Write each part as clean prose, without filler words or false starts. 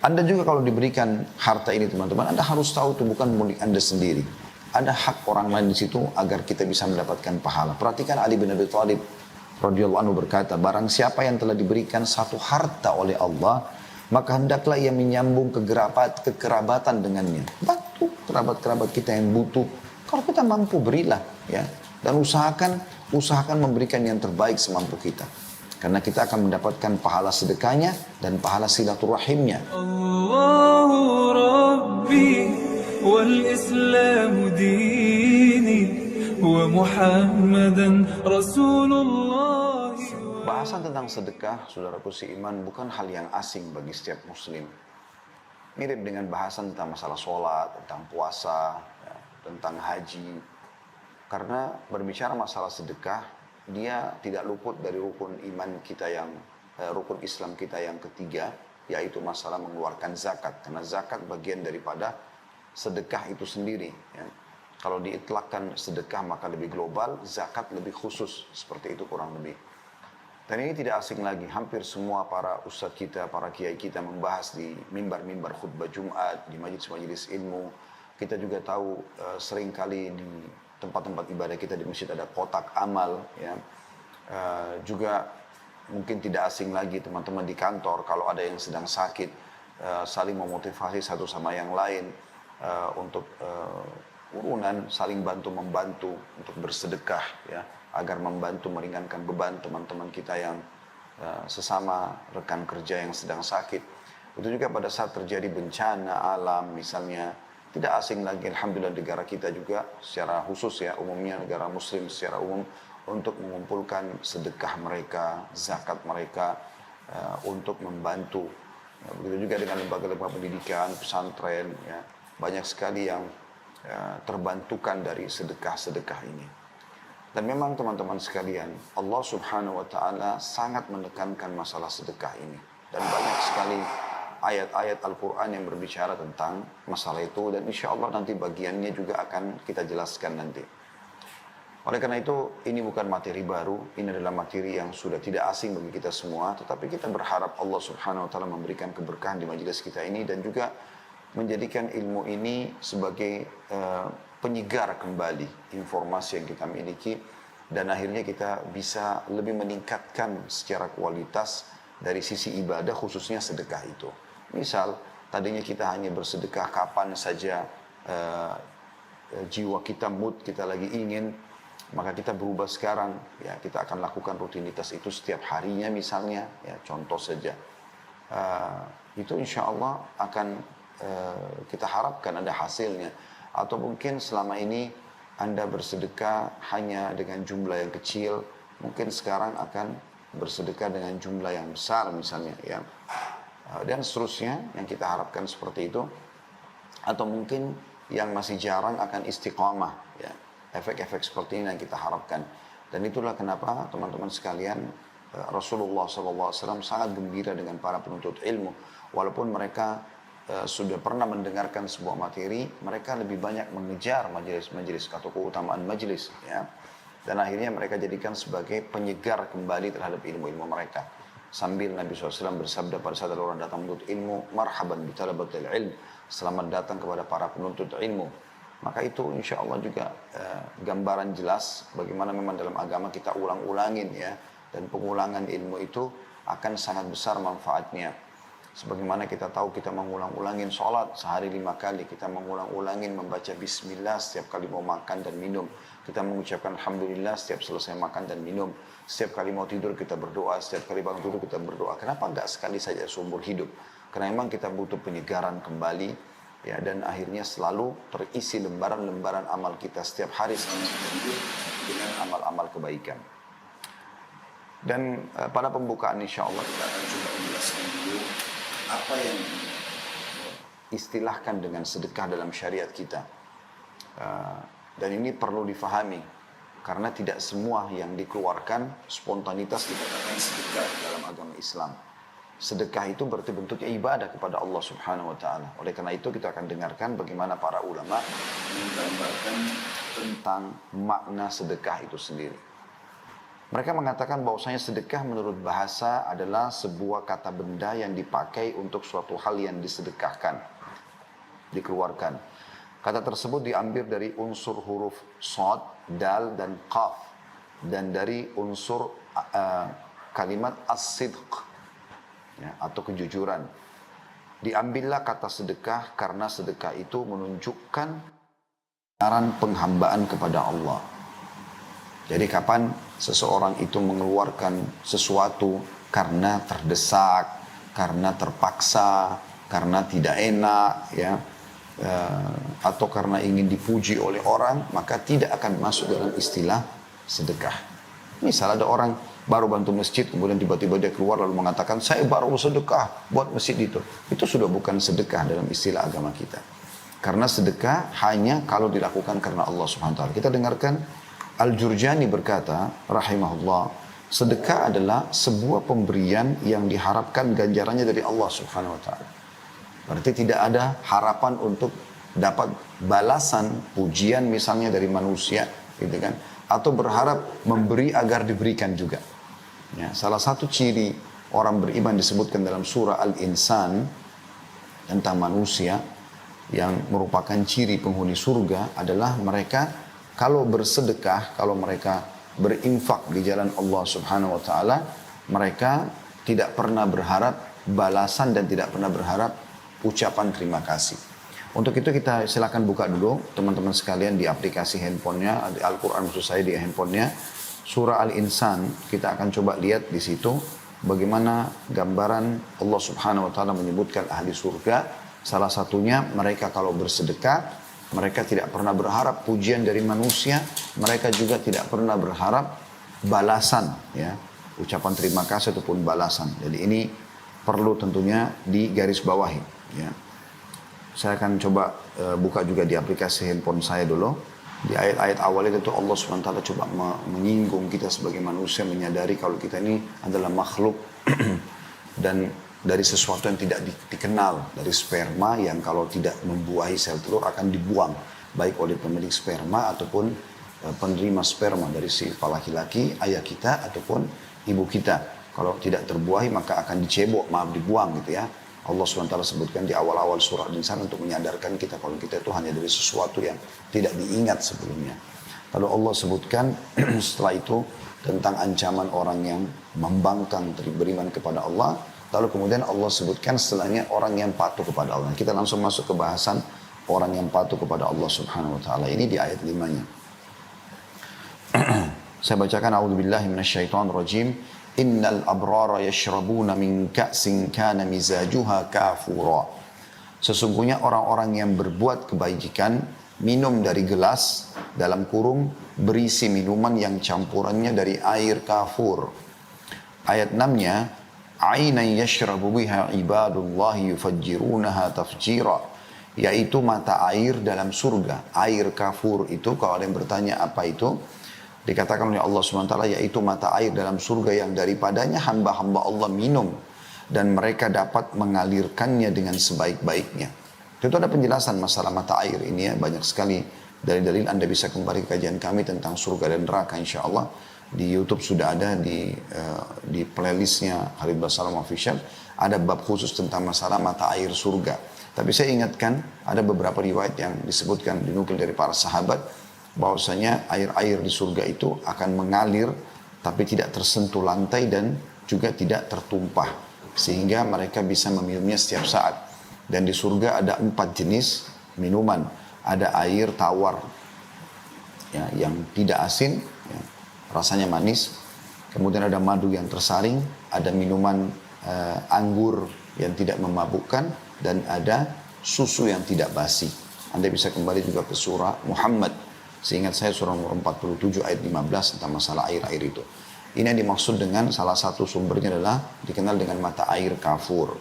Anda juga kalau diberikan harta ini teman-teman, Anda harus tahu itu bukan milik Anda sendiri. Ada hak orang lain di situ agar kita bisa mendapatkan pahala. Perhatikan Ali bin Abi Thalib radhiyallahu anhu berkata, barang siapa yang telah diberikan satu harta oleh Allah, maka hendaklah ia menyambung kekerabatan dengannya. Bantu kerabat-kerabat kita yang butuh. Kalau kita mampu berilah, ya. Dan usahakan memberikan yang terbaik semampu kita. Karena kita akan mendapatkan pahala sedekahnya dan pahala silaturahimnya. Allahu Rabbi wal Islam dini wa Muhammadan Rasulullah. Bahasan tentang sedekah, saudaraku seiman, bukan hal yang asing bagi setiap muslim. Mirip dengan bahasan tentang masalah sholat, tentang puasa, ya, tentang haji. Karena berbicara masalah sedekah, dia tidak luput dari rukun iman kita rukun Islam kita yang ketiga, yaitu masalah mengeluarkan zakat. Karena zakat bagian daripada sedekah itu sendiri. Ya. Kalau diitlakkan sedekah maka lebih global, zakat lebih khusus. Seperti itu kurang lebih. Dan ini tidak asing lagi, hampir semua para ustadz kita, para kiai kita membahas di mimbar-mimbar khutbah Jumat, di majelis-majelis ilmu. Kita juga tahu seringkali di tempat-tempat ibadah kita di masjid ada kotak amal, ya. Juga mungkin tidak asing lagi teman-teman di kantor kalau ada yang sedang sakit, saling memotivasi satu sama yang lain untuk urunan, saling bantu-membantu untuk bersedekah, ya, agar membantu meringankan beban teman-teman kita yang sesama rekan kerja yang sedang sakit. Itu juga pada saat terjadi bencana alam misalnya. Tidak asing lagi, alhamdulillah negara kita juga secara khusus, ya, umumnya negara muslim secara umum, untuk mengumpulkan sedekah mereka, zakat mereka, untuk membantu. Ya, begitu juga dengan lembaga-lembaga pendidikan, pesantren, ya, banyak sekali yang terbantukan dari sedekah-sedekah ini. Dan memang teman-teman sekalian, Allah subhanahu wa ta'ala sangat menekankan masalah sedekah ini. Dan banyak sekali ayat-ayat Al-Quran yang berbicara tentang masalah itu, dan insya Allah nanti bagiannya juga akan kita jelaskan nanti. Oleh karena itu, ini bukan materi baru, ini adalah materi yang sudah tidak asing bagi kita semua, tetapi kita berharap Allah Subhanahu wa Ta'ala memberikan keberkahan di majelis kita ini, dan juga menjadikan ilmu ini sebagai penyegar kembali informasi yang kita miliki, dan akhirnya kita bisa lebih meningkatkan secara kualitas dari sisi ibadah, khususnya sedekah itu. Misal, tadinya kita hanya bersedekah kapan saja jiwa kita, mood kita lagi ingin, maka kita berubah sekarang. Ya, kita akan lakukan rutinitas itu setiap harinya misalnya. Ya, contoh saja. Itu insya Allah akan kita harapkan ada hasilnya. Atau mungkin selama ini Anda bersedekah hanya dengan jumlah yang kecil, mungkin sekarang akan bersedekah dengan jumlah yang besar misalnya, ya. Dan seterusnya yang kita harapkan seperti itu. Atau mungkin yang masih jarang akan istiqamah, ya. Efek-efek seperti ini yang kita harapkan. Dan itulah kenapa teman-teman sekalian, Rasulullah SAW sangat gembira dengan para penuntut ilmu. Walaupun mereka sudah pernah mendengarkan sebuah materi, mereka lebih banyak mengejar majelis-majelis atau keutamaan majelis, ya. Dan akhirnya mereka jadikan sebagai penyegar kembali terhadap ilmu-ilmu mereka. Sambil Nabi SAW bersabda pada saat ada orang datang menuntut ilmu, marhaban bitalabatil ilm, selamat datang kepada para penuntut ilmu. Maka itu insya Allah juga gambaran jelas bagaimana memang dalam agama kita ulang-ulangin, ya. Dan pengulangan ilmu itu akan sangat besar manfaatnya. Sebagaimana kita tahu kita mengulang-ulangin sholat sehari 5 kali. Kita mengulang-ulangin membaca bismillah setiap kali mau makan dan minum. Kita mengucapkan alhamdulillah setiap selesai makan dan minum. Setiap kali mau tidur kita berdoa. Setiap kali bangun tidur kita berdoa. Kenapa enggak sekali saja seumur hidup? Karena memang kita butuh penyegaran kembali. Ya, dan akhirnya selalu terisi lembaran-lembaran amal kita setiap hari dengan amal-amal kebaikan. Dan pada pembukaan insya Allah kita akan coba menjelaskan dulu apa yang istilahkan dengan sedekah dalam syariat kita. Dan ini perlu difahami, karena tidak semua yang dikeluarkan spontanitas dikatakan sedekah dalam agama Islam. Sedekah itu berarti bentuknya ibadah kepada Allah Subhanahu wa Ta'ala. Oleh karena itu kita akan dengarkan bagaimana para ulama menggambarkan tentang makna sedekah itu sendiri. Mereka mengatakan bahwasanya sedekah menurut bahasa adalah sebuah kata benda yang dipakai untuk suatu hal yang disedekahkan, dikeluarkan. Kata tersebut diambil dari unsur huruf shad, dal, dan qaf, dan dari unsur kalimat as-sidq, ya, atau kejujuran. Diambillah kata sedekah karena sedekah itu menunjukkan penghambaan kepada Allah. Jadi kapan seseorang itu mengeluarkan sesuatu karena terdesak, karena terpaksa, karena tidak enak, ya, atau karena ingin dipuji oleh orang, maka tidak akan masuk dalam istilah sedekah. Misal ada orang baru bantu masjid, kemudian tiba-tiba dia keluar lalu mengatakan, saya baru sedekah buat masjid itu. Itu sudah bukan sedekah dalam istilah agama kita. Karena sedekah hanya kalau dilakukan karena Allah SWT. Kita dengarkan Al-Jurjani berkata, rahimahullah, sedekah adalah sebuah pemberian yang diharapkan ganjarannya dari Allah SWT. Berarti tidak ada harapan untuk dapat balasan, pujian misalnya dari manusia, gitu kan? Atau berharap memberi agar diberikan juga. Ya, salah satu ciri orang beriman disebutkan dalam surah Al-Insan tentang manusia yang merupakan ciri penghuni surga adalah mereka kalau bersedekah, kalau mereka berinfak di jalan Allah Subhanahu wa taala, mereka tidak pernah berharap balasan dan tidak pernah berharap ucapan terima kasih. Untuk itu kita silakan buka dulu teman-teman sekalian di aplikasi handphonenya, di Al-Quran maksud saya di handphonenya, surah Al-Insan. Kita akan coba lihat di situ bagaimana gambaran Allah Subhanahu wa taala menyebutkan ahli surga. Salah satunya mereka kalau bersedekah, mereka tidak pernah berharap pujian dari manusia, mereka juga tidak pernah berharap balasan, ya, ucapan terima kasih ataupun balasan. Jadi ini perlu tentunya digarisbawahi, ya. Saya akan coba buka juga di aplikasi handphone saya dulu. Di ayat-ayat awal itu Allah SWT coba menyinggung kita sebagai manusia, menyadari kalau kita ini adalah makhluk dan dari sesuatu yang tidak dikenal, dari sperma yang kalau tidak membuahi sel telur akan dibuang, baik oleh pemilik sperma ataupun penerima sperma dari si laki-laki, ayah kita ataupun ibu kita. Kalau tidak terbuahi maka akan dicebok, dibuang gitu ya. Allah SWT sebutkan di awal-awal surah Al-Insan untuk menyadarkan kita kalau kita itu hanya dari sesuatu yang tidak diingat sebelumnya. Lalu Allah sebutkan setelah itu tentang ancaman orang yang membangkang beriman kepada Allah. Lalu kemudian Allah sebutkan setelahnya orang yang patuh kepada Allah. Kita langsung masuk ke bahasan orang yang patuh kepada Allah Subhanahu wa taala. Ini di ayat 5-nya. Saya bacakan a'udzubillahi minasyaitonirrajim. Innal abrara yashrabuna min ka'sin kana mizajuha kafura. Sesungguhnya orang-orang yang berbuat kebajikan minum dari gelas dalam kurung berisi minuman yang campurannya dari air kafur. Ayat 6-nya, Ainan yashrabu biha ibadullahi yufajjirunaha tafjira, yaitu mata air dalam surga. Air kafur itu kalau ada yang bertanya apa itu, dikatakan oleh Allah SWT yaitu mata air dalam surga yang daripadanya hamba-hamba Allah minum dan mereka dapat mengalirkannya dengan sebaik-baiknya. Itu ada penjelasan masalah mata air ini ya, banyak sekali dari dalil. Anda bisa kembali ke kajian kami tentang surga dan neraka insyaAllah. Di YouTube sudah ada di playlistnya Khalid Basalam Official, ada bab khusus tentang masalah mata air surga. Tapi saya ingatkan ada beberapa riwayat yang disebutkan dinukil dari para sahabat bahwasanya air-air di surga itu akan mengalir tapi tidak tersentuh lantai dan juga tidak tertumpah sehingga mereka bisa meminumnya setiap saat. Dan di surga ada 4 jenis minuman. Ada air tawar ya, yang tidak asin, ya, rasanya manis. Kemudian ada madu yang tersaring, ada minuman anggur yang tidak memabukkan, dan ada susu yang tidak basi. Anda bisa kembali juga ke surah Muhammad. Seingat saya surah nomor 47 ayat 15 tentang masalah air-air itu. Ini yang dimaksud dengan salah satu sumbernya adalah dikenal dengan mata air kafur.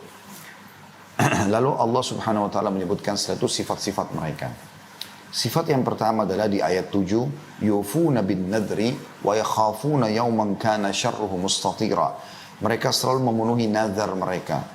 Lalu Allah Subhanahu wa taala menyebutkan setelah itu sifat-sifat mereka. Sifat yang pertama adalah di ayat 7, yufuna bin nadri wa yakhafuna yawman kana syarruhu mustatira. Mereka selalu memenuhi nazar mereka.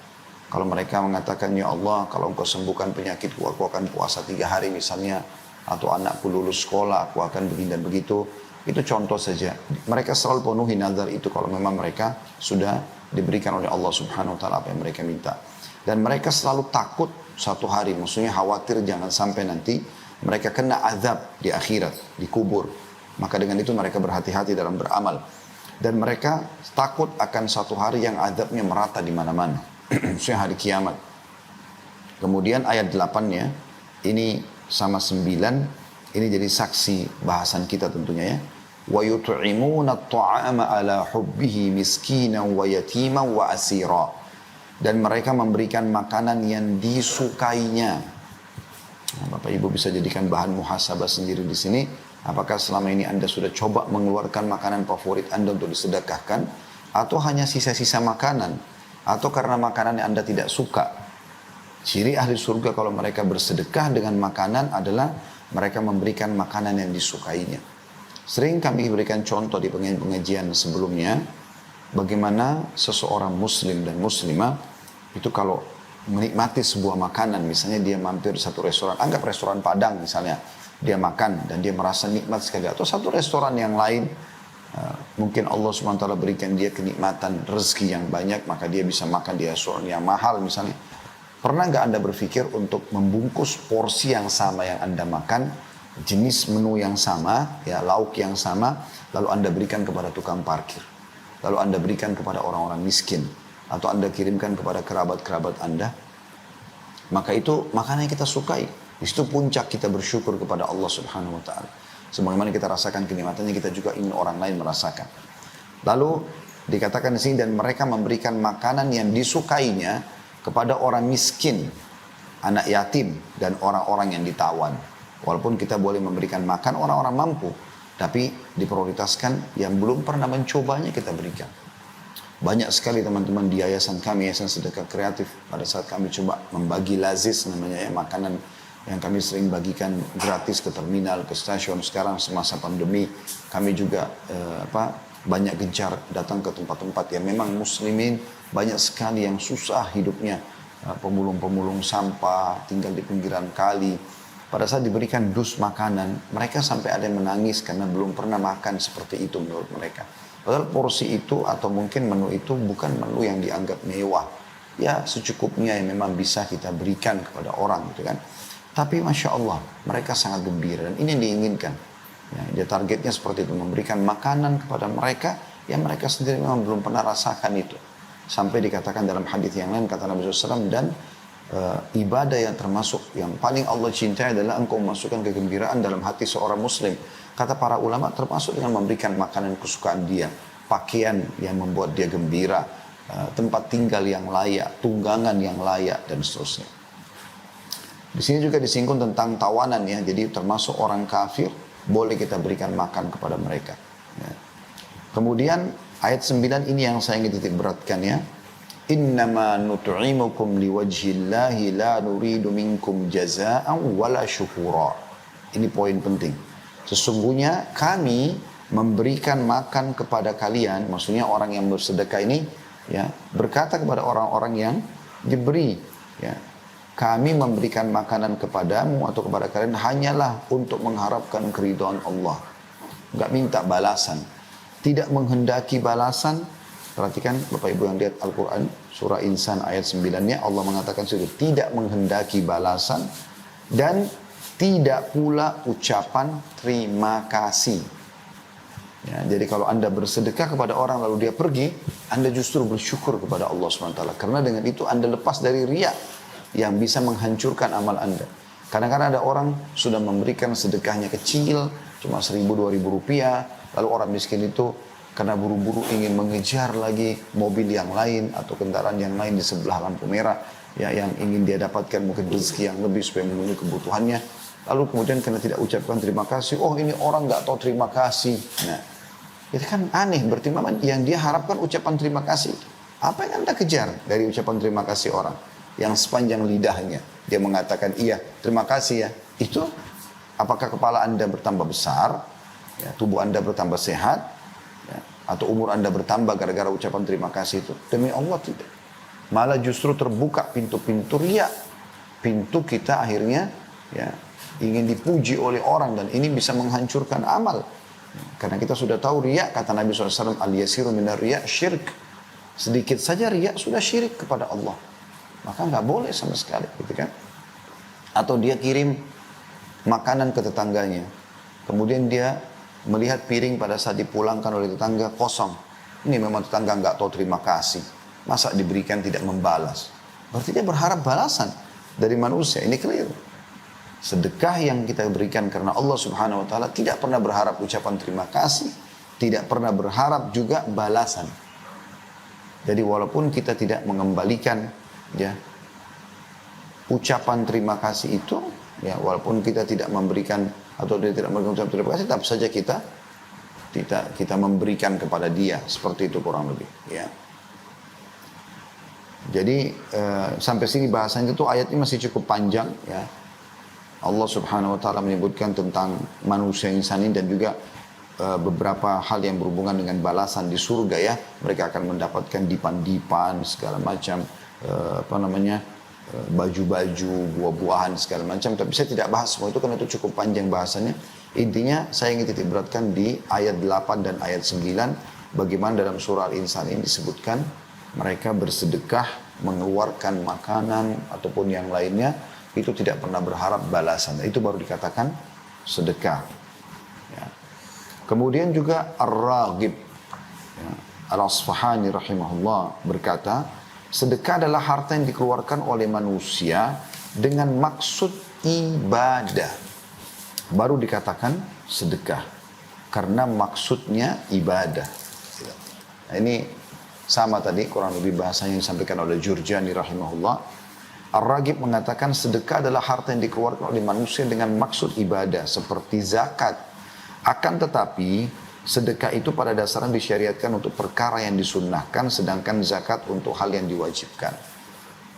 Kalau mereka mengatakan, ya Allah, kalau engkau sembuhkan penyakitku, aku akan puasa 3 hari misalnya, atau anakku lulus sekolah, aku akan begini dan begitu. Itu contoh saja. Mereka selalu penuhi nazar itu kalau memang mereka sudah diberikan oleh Allah Subhanahu wa taala apa yang mereka minta. Dan mereka selalu takut satu hari, maksudnya khawatir jangan sampai nanti mereka kena azab di akhirat, di kubur. Maka dengan itu mereka berhati-hati dalam beramal. Dan mereka takut akan satu hari yang azabnya merata di mana-mana. Maksudnya hari kiamat. Kemudian ayat 8-nya, ini sama 9, ini jadi saksi bahasan kita tentunya ya. وَيُطْعِمُونَ الطَّعَامَ عَلَى حُبِّهِ مِسْكِينًا وَيَتِيمًا وَأَسِيرًا. Dan mereka memberikan makanan yang disukainya. Nah, Bapak Ibu bisa jadikan bahan muhasabah sendiri di sini. Apakah selama ini Anda sudah coba mengeluarkan makanan favorit Anda untuk disedekahkan? Atau hanya sisa-sisa makanan? Atau karena makanan yang Anda tidak suka? Ciri ahli surga kalau mereka bersedekah dengan makanan adalah mereka memberikan makanan yang disukainya. Sering kami berikan contoh di pengajian sebelumnya, bagaimana seseorang muslim dan muslimah itu kalau menikmati sebuah makanan, misalnya dia mampir di satu restoran, anggap restoran Padang misalnya, dia makan dan dia merasa nikmat sekali, atau satu restoran yang lain, mungkin Allah SWT berikan dia kenikmatan rezeki yang banyak, maka dia bisa makan di restoran yang mahal misalnya. Pernah nggak Anda berpikir untuk membungkus porsi yang sama yang Anda makan, jenis menu yang sama, ya lauk yang sama, lalu Anda berikan kepada tukang parkir, lalu Anda berikan kepada orang-orang miskin, atau Anda kirimkan kepada kerabat-kerabat Anda? Maka itu makanan yang kita sukai. Di situ puncak kita bersyukur kepada Allah Subhanahu wa taala. Sebagaimana kita rasakan kenikmatannya, kita juga ingin orang lain merasakan. Lalu dikatakan di sini, dan mereka memberikan makanan yang disukainya kepada orang miskin, anak yatim, dan orang-orang yang ditawan. Walaupun kita boleh memberikan makan orang-orang mampu, tapi diprioritaskan yang belum pernah mencobanya kita berikan. Banyak sekali teman-teman di yayasan kami, Yayasan Sedekah Kreatif, pada saat kami coba membagi lazis namanya ya, makanan yang kami sering bagikan gratis ke terminal, ke stasiun. Sekarang semasa pandemi kami juga banyak gencar datang ke tempat-tempat yang memang muslimin, banyak sekali yang susah hidupnya, pemulung-pemulung sampah, tinggal di pinggiran kali. Pada saat diberikan dus makanan, mereka sampai ada yang menangis karena belum pernah makan seperti itu menurut mereka. Padahal porsi itu atau mungkin menu itu bukan menu yang dianggap mewah. Ya secukupnya yang memang bisa kita berikan kepada orang gitu kan. Tapi Masya Allah, mereka sangat gembira dan ini yang diinginkan. Ya, dia targetnya seperti itu, memberikan makanan kepada mereka yang mereka sendiri memang belum pernah rasakan itu. Sampai dikatakan dalam hadis yang lain, kata Nabi SAW, dan ibadah yang termasuk yang paling Allah cintai adalah engkau memasukkan kegembiraan dalam hati seorang muslim. Kata para ulama, termasuk dengan memberikan makanan kesukaan dia, pakaian yang membuat dia gembira, tempat tinggal yang layak, tunggangan yang layak, dan seterusnya. Di sini juga disinggung tentang tawanan ya, jadi termasuk orang kafir boleh kita berikan makan kepada mereka. Ya. Kemudian ayat 9 ini yang saya ingin titik beratkan ya. Innama nut'imukum liwajhillahi la nuridu minkum jazaa'an wala syukura. Ini poin penting. Sesungguhnya kami memberikan makan kepada kalian, maksudnya orang yang bersedekah ini ya, berkata kepada orang-orang yang diberi ya, kami memberikan makanan kepadamu atau kepada kalian hanyalah untuk mengharapkan keridhaan Allah. Enggak minta balasan. Tidak menghendaki balasan. Perhatikan Bapak Ibu yang lihat Al-Quran, surah Insan ayat 9-nya, Allah mengatakan sudah tidak menghendaki balasan dan tidak pula ucapan terima kasih. Ya, jadi kalau Anda bersedekah kepada orang lalu dia pergi, Anda justru bersyukur kepada Allah SWT. Karena dengan itu Anda lepas dari riya yang bisa menghancurkan amal Anda. Kadang-kadang ada orang sudah memberikan sedekahnya kecil, cuma 1.000-2.000 rupiah, lalu orang miskin itu karena buru-buru ingin mengejar lagi mobil yang lain atau kendaraan yang lain di sebelah lampu merah, ya, yang ingin dia dapatkan mungkin rezeki yang lebih supaya memenuhi kebutuhannya. Lalu kemudian karena tidak ucapkan terima kasih, oh ini orang nggak tahu terima kasih. Nah, itu kan aneh. Berarti memang yang dia harapkan ucapan terima kasih. Apa yang Anda kejar dari ucapan terima kasih orang? Yang sepanjang lidahnya dia mengatakan iya terima kasih ya. Itu apakah kepala Anda bertambah besar, ya, tubuh Anda bertambah sehat, ya, atau umur Anda bertambah gara-gara ucapan terima kasih itu? Demi Allah tidak. Malah justru terbuka pintu-pintu riya. Pintu kita akhirnya ya ingin dipuji oleh orang dan ini bisa menghancurkan amal. Karena kita sudah tahu riya, kata Nabi SAW, al-yasiru minar riya syirik. Sedikit saja riya sudah syirik kepada Allah. Maka nggak boleh sama sekali, gitu kan. Atau dia kirim makanan ke tetangganya. Kemudian dia melihat piring pada saat dipulangkan oleh tetangga kosong. Ini memang tetangga nggak tahu terima kasih. Masa diberikan tidak membalas. Berarti dia berharap balasan dari manusia. Ini keliru. Sedekah yang kita berikan karena Allah Subhanahu wa taala tidak pernah berharap ucapan terima kasih, tidak pernah berharap juga balasan. Jadi walaupun kita tidak mengembalikan ya ucapan terima kasih itu, ya walaupun kita tidak memberikan atau dia tidak memberikan ucapan terima kasih, tetap saja kita memberikan kepada dia, seperti itu kurang lebih, ya. Jadi sampai sini bahasannya itu ayatnya masih cukup panjang, ya. Allah Subhanahu wa taala menyebutkan tentang manusia insani dan juga beberapa hal yang berhubungan dengan balasan di surga, ya. Mereka akan mendapatkan dipan-dipan segala macam, baju-baju, buah-buahan segala macam. Tapi saya tidak bahas semua itu karena itu cukup panjang bahasannya. Intinya saya ingin titik beratkan di ayat 8 dan ayat 9 bagaimana dalam surah Al-Insan ini disebutkan mereka bersedekah, mengeluarkan makanan ataupun yang lainnya, itu tidak pernah berharap balasan. Itu baru dikatakan sedekah. Ya. Kemudian juga Ar-Raghib, ya, Al-Asfahani rahimahullah berkata, sedekah adalah harta yang dikeluarkan oleh manusia dengan maksud ibadah. Baru dikatakan sedekah. Karena maksudnya ibadah. Nah, ini sama tadi kurang lebih bahasanya yang disampaikan oleh Jurjani rahimahullah. Ar-Raghib mengatakan sedekah adalah harta yang dikeluarkan oleh manusia dengan maksud ibadah seperti zakat. Akan tetapi sedekah itu pada dasarnya disyariatkan untuk perkara yang disunnahkan, sedangkan zakat untuk hal yang diwajibkan.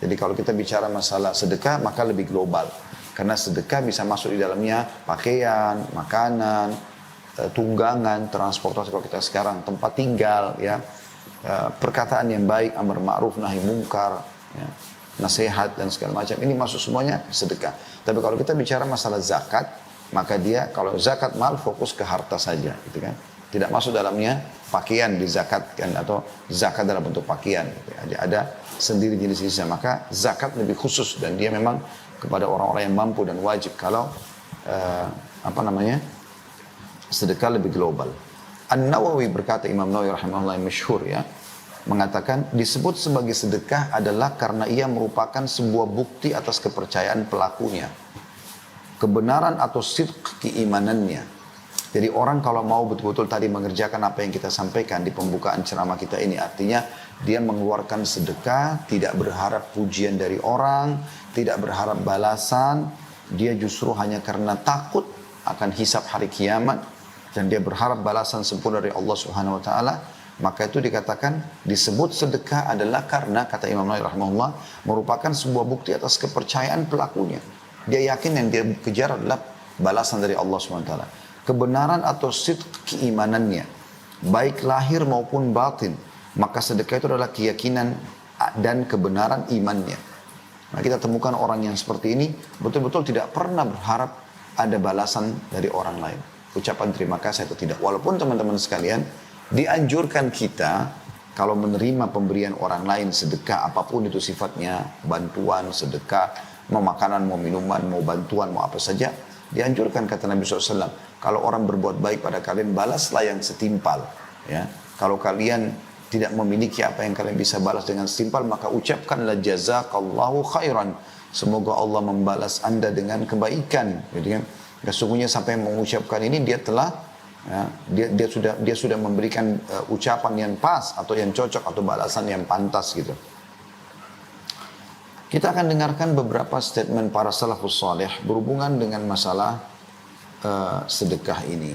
Jadi kalau kita bicara masalah sedekah maka lebih global. Karena sedekah bisa masuk di dalamnya pakaian, makanan, tunggangan, transportasi kalau kita sekarang, tempat tinggal, ya, perkataan yang baik, amar ma'ruf, nahi mungkar, ya, nasihat dan segala macam. Ini masuk semuanya sedekah. Tapi kalau kita bicara masalah zakat, maka dia kalau zakat mal fokus ke harta saja, gitu kan. Tidak masuk dalamnya pakaian dizakatkan atau zakat dalam bentuk pakaian. Gitu. Ada sendiri jenis-jenisnya. Maka zakat lebih khusus dan dia memang kepada orang-orang yang mampu dan wajib. Kalau sedekah lebih global. An-Nawawi berkata, Imam Nawawi rahimahullah yang masyhur, ya, mengatakan disebut sebagai sedekah adalah karena ia merupakan sebuah bukti atas kepercayaan pelakunya, kebenaran atau sidq keimanannya. Jadi orang kalau mau betul-betul tadi mengerjakan apa yang kita sampaikan di pembukaan ceramah kita ini, artinya dia mengeluarkan sedekah, tidak berharap pujian dari orang, tidak berharap balasan, dia justru hanya karena takut akan hisab hari kiamat dan dia berharap balasan sempurna dari Allah Subhanahu wa taala. Maka itu dikatakan disebut sedekah adalah karena, kata Imam Nawawi rahimahullah, merupakan sebuah bukti atas kepercayaan pelakunya. Dia yakin yang dia kejar adalah balasan dari Allah SWT. Kebenaran atau sidq keimanannya, baik lahir maupun batin. Maka sedekah itu adalah keyakinan dan kebenaran imannya. Nah, kita temukan orang yang seperti ini betul-betul tidak pernah berharap ada balasan dari orang lain. Ucapan terima kasih atau tidak. Walaupun teman-teman sekalian, dianjurkan kita kalau menerima pemberian orang lain sedekah apapun itu sifatnya, bantuan, sedekah, mau makanan, mau minuman, mau bantuan, mau apa saja, dianjurkan kata Nabi SAW, kalau orang berbuat baik pada kalian, balaslah yang setimpal. Ya. Kalau kalian tidak memiliki apa yang kalian bisa balas dengan setimpal, maka ucapkanlah jazakallahu khairan. Semoga Allah membalas anda dengan kebaikan. Gitu kan? Sesungguhnya sampai mengucapkan ini dia telah, ya, dia sudah memberikan ucapan yang pas atau yang cocok atau balasan yang pantas gitu. Kita akan dengarkan beberapa statement para salafus salih berhubungan dengan masalah sedekah ini.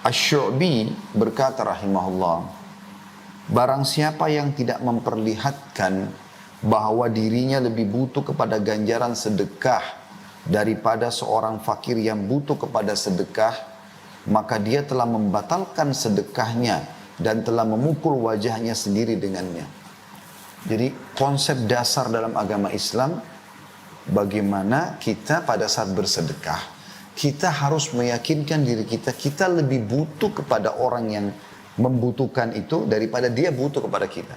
Asy-Syu'bi berkata rahimahullah, barang siapa yang tidak memperlihatkan bahwa dirinya lebih butuh kepada ganjaran sedekah daripada seorang fakir yang butuh kepada sedekah, maka dia telah membatalkan sedekahnya dan telah memukul wajahnya sendiri dengannya. Jadi konsep dasar dalam agama Islam, bagaimana kita pada saat bersedekah, kita harus meyakinkan diri kita, kita lebih butuh kepada orang yang membutuhkan itu daripada dia butuh kepada kita.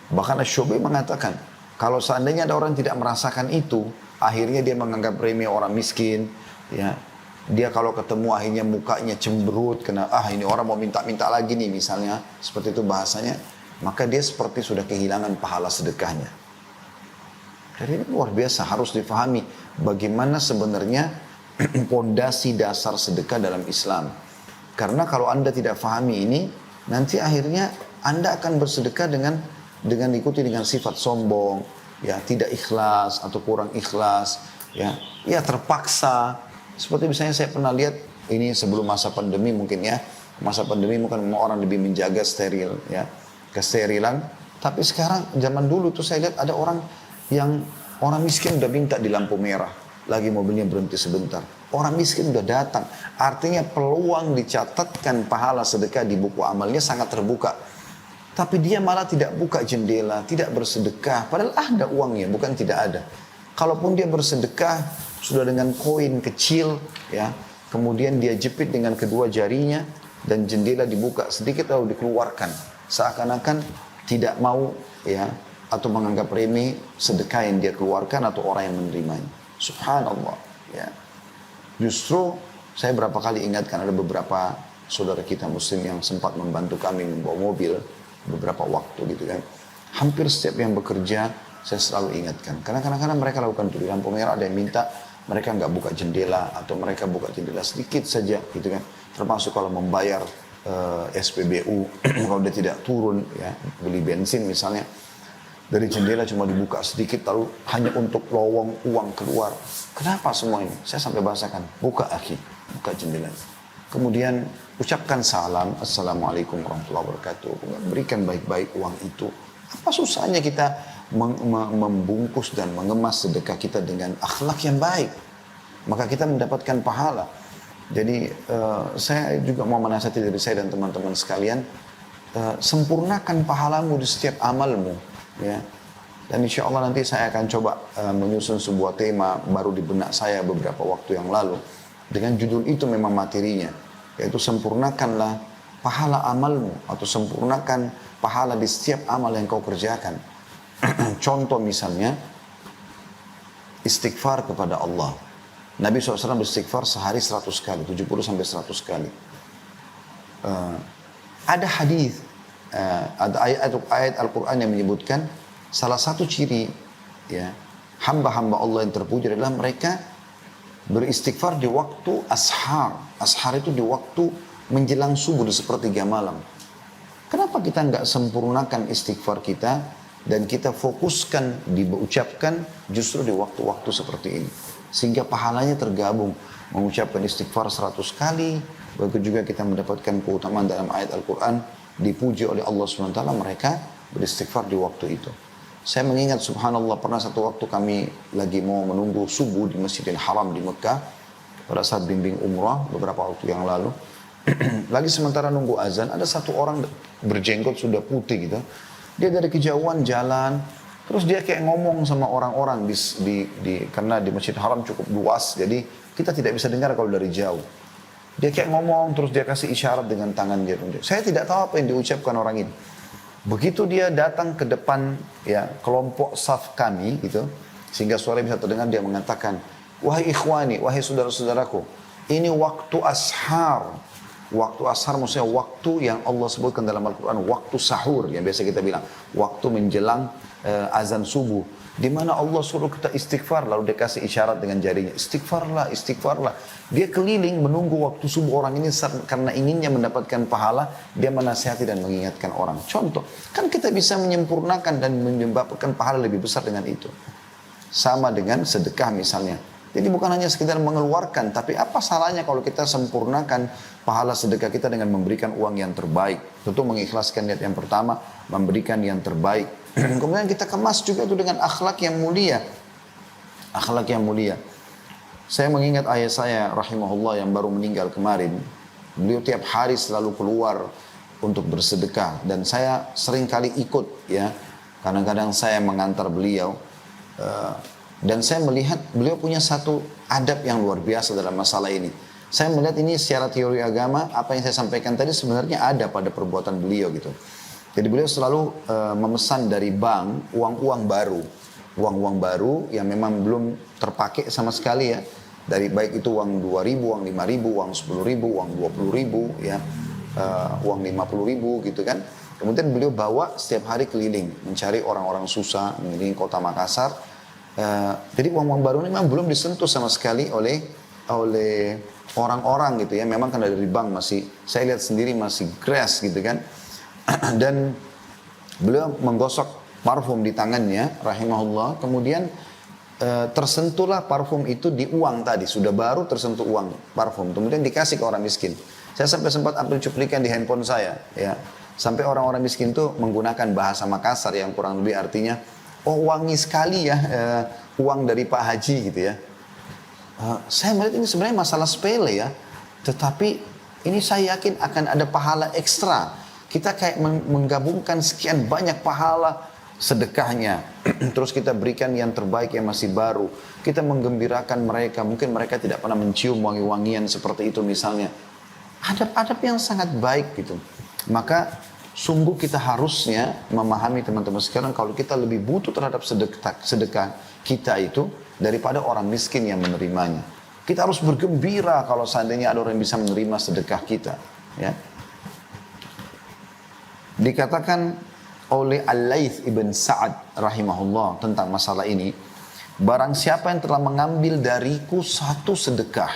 Bahkan Asy-Syu'bi mengatakan, kalau seandainya ada orang tidak merasakan itu, akhirnya dia menganggap remeh orang miskin, ya. Dia kalau ketemu akhirnya mukanya cemberut, karena ini orang mau minta-minta lagi nih misalnya, seperti itu bahasanya, maka dia seperti sudah kehilangan pahala sedekahnya. Jadi ini luar biasa, harus difahami bagaimana sebenarnya pondasi dasar sedekah dalam Islam. Karena kalau Anda tidak fahami ini, nanti akhirnya Anda akan bersedekah dengan ikuti dengan sifat sombong, ya tidak ikhlas atau kurang ikhlas, ya terpaksa. Seperti misalnya saya pernah lihat ini sebelum masa pandemi mungkin ya, masa pandemi mungkin orang lebih menjaga steril, ya kesterilan. Tapi sekarang zaman dulu tuh saya lihat ada orang miskin udah minta di lampu merah, lagi mobilnya berhenti sebentar. Orang miskin udah datang. Artinya peluang dicatatkan pahala sedekah di buku amalnya sangat terbuka. Tapi dia malah tidak buka jendela, tidak bersedekah. Padahal ada uangnya, bukan tidak ada. Kalaupun dia bersedekah, sudah dengan koin kecil, ya, kemudian dia jepit dengan kedua jarinya, dan jendela dibuka sedikit lalu dikeluarkan. Seakan-akan tidak mau, ya, atau menganggap remeh sedekah yang dia keluarkan atau orang yang menerimanya. Subhanallah, ya. Justru saya berapa kali ingatkan, ada beberapa saudara kita muslim yang sempat membantu kami membawa mobil beberapa waktu gitu kan. Hampir setiap yang bekerja saya selalu ingatkan. Karena kadang-kadang mereka lakukan itu di lampu merah, ada yang minta mereka nggak buka jendela atau mereka buka jendela sedikit saja gitu kan. Termasuk kalau membayar SPBU kalau dia tidak turun, ya beli bensin misalnya, dari jendela cuma dibuka sedikit lalu hanya untuk lowong uang keluar. Kenapa semua ini? Saya sampai bahasakan, buka akhi, buka jendela. Kemudian ucapkan salam, assalamualaikum warahmatullahi wabarakatuh. Berikan baik-baik uang itu. Apa susahnya kita membungkus dan mengemas sedekah kita dengan akhlak yang baik? Maka kita mendapatkan pahala. Jadi saya juga mau menasihati diri saya dan teman-teman sekalian, sempurnakan pahalamu di setiap amalmu. Ya. Dan insya Allah nanti saya akan coba menyusun sebuah tema baru di benak saya beberapa waktu yang lalu. Dengan judul itu memang materinya. Yaitu sempurnakanlah pahala amalmu. Atau sempurnakan pahala di setiap amal yang kau kerjakan. Contoh misalnya, istighfar kepada Allah. Nabi SAW beristighfar sehari 100 kali, 70-100 kali. Ada hadis, ada ayat Al-Quran yang menyebutkan salah satu ciri, ya, hamba-hamba Allah yang terpuji adalah mereka beristighfar di waktu ashar. Ashar itu di waktu menjelang subuh di sepertiga malam. Kenapa kita nggak sempurnakan istighfar kita dan kita fokuskan diucapkan justru di waktu-waktu seperti ini, sehingga pahalanya tergabung. Mengucapkan istighfar 100 kali, begitu juga kita mendapatkan keutamaan dalam ayat Al-Quran, dipuji oleh Allah SWT, mereka beristighfar di waktu itu. Saya mengingat subhanallah pernah satu waktu kami lagi mau menunggu subuh di Masjidil Haram di Mekah pada saat bimbing umrah beberapa waktu yang lalu. Lagi sementara nunggu azan, ada satu orang berjenggot sudah putih gitu. Dia dari kejauhan jalan, terus dia kayak ngomong sama orang-orang karena di Masjidil Haram cukup luas, jadi kita tidak bisa dengar kalau dari jauh. Dia kayak ngomong, terus dia kasih isyarat dengan tangan dia. Saya tidak tahu apa yang diucapkan orang ini. Begitu dia datang ke depan, ya, kelompok saf kami gitu, sehingga suara bisa terdengar, dia mengatakan, wahai ikhwani, wahai saudara-saudaraku, ini waktu ashar. Waktu ashar maksudnya waktu yang Allah sebutkan dalam Al-Quran, waktu sahur yang biasa kita bilang, waktu menjelang azan subuh, di mana Allah suruh kita istighfar, lalu dia kasih isyarat dengan jarinya, istighfarlah, istighfarlah. Dia keliling menunggu waktu subuh orang ini karena inginnya mendapatkan pahala, dia menasihati dan mengingatkan orang. Contoh, kan kita bisa menyempurnakan dan menyebabkan pahala lebih besar dengan itu. Sama dengan sedekah misalnya. Jadi bukan hanya sekedar mengeluarkan, tapi apa salahnya kalau kita sempurnakan pahala sedekah kita dengan memberikan uang yang terbaik. Tentu mengikhlaskan niat yang pertama, memberikan yang terbaik. Kemudian kita kemas juga itu dengan akhlak yang mulia. Akhlak yang mulia. Saya mengingat ayah saya rahimahullah yang baru meninggal kemarin. Beliau tiap hari selalu keluar untuk bersedekah. Dan saya sering kali ikut, ya. Kadang-kadang saya mengantar beliau. Dan saya melihat beliau punya satu adab yang luar biasa dalam masalah ini. Saya melihat ini secara teori agama, apa yang saya sampaikan tadi sebenarnya ada pada perbuatan beliau gitu. Jadi beliau selalu memesan dari bank uang-uang baru. Uang-uang baru yang memang belum terpakai sama sekali ya. Dari baik itu uang 2.000, uang 5.000, uang 10.000, uang 20.000 ya. Uang 50.000 gitu kan. Kemudian beliau bawa setiap hari keliling mencari orang-orang susah, mengelilingi kota Makassar. Jadi uang-uang baru ini memang belum disentuh sama sekali oleh orang-orang gitu ya. Memang kan dari bank masih, saya lihat sendiri masih grass gitu kan. Dan beliau menggosok parfum di tangannya, rahimahullah. Kemudian tersentuhlah parfum itu di uang tadi, sudah baru tersentuh uang parfum. Kemudian dikasih ke orang miskin. Saya sampai sempat ambil cuplikan di handphone saya, ya. Sampai orang-orang miskin itu menggunakan bahasa Makassar yang kurang lebih artinya, oh wangi sekali ya uang dari Pak Haji gitu ya. Saya melihat ini sebenarnya masalah sepele ya, tetapi ini saya yakin akan ada pahala ekstra. Kita kayak menggabungkan sekian banyak pahala sedekahnya, terus kita berikan yang terbaik yang masih baru. Kita menggembirakan mereka, mungkin mereka tidak pernah mencium wangi-wangian seperti itu misalnya. Adab-adab yang sangat baik gitu. Maka sungguh kita harusnya memahami teman-teman sekarang kalau kita lebih butuh terhadap sedekah kita itu daripada orang miskin yang menerimanya. Kita harus bergembira kalau seandainya ada orang yang bisa menerima sedekah kita. Ya. Dikatakan oleh Al-Laits ibn Sa'ad rahimahullah tentang masalah ini, barang siapa yang telah mengambil dariku satu sedekah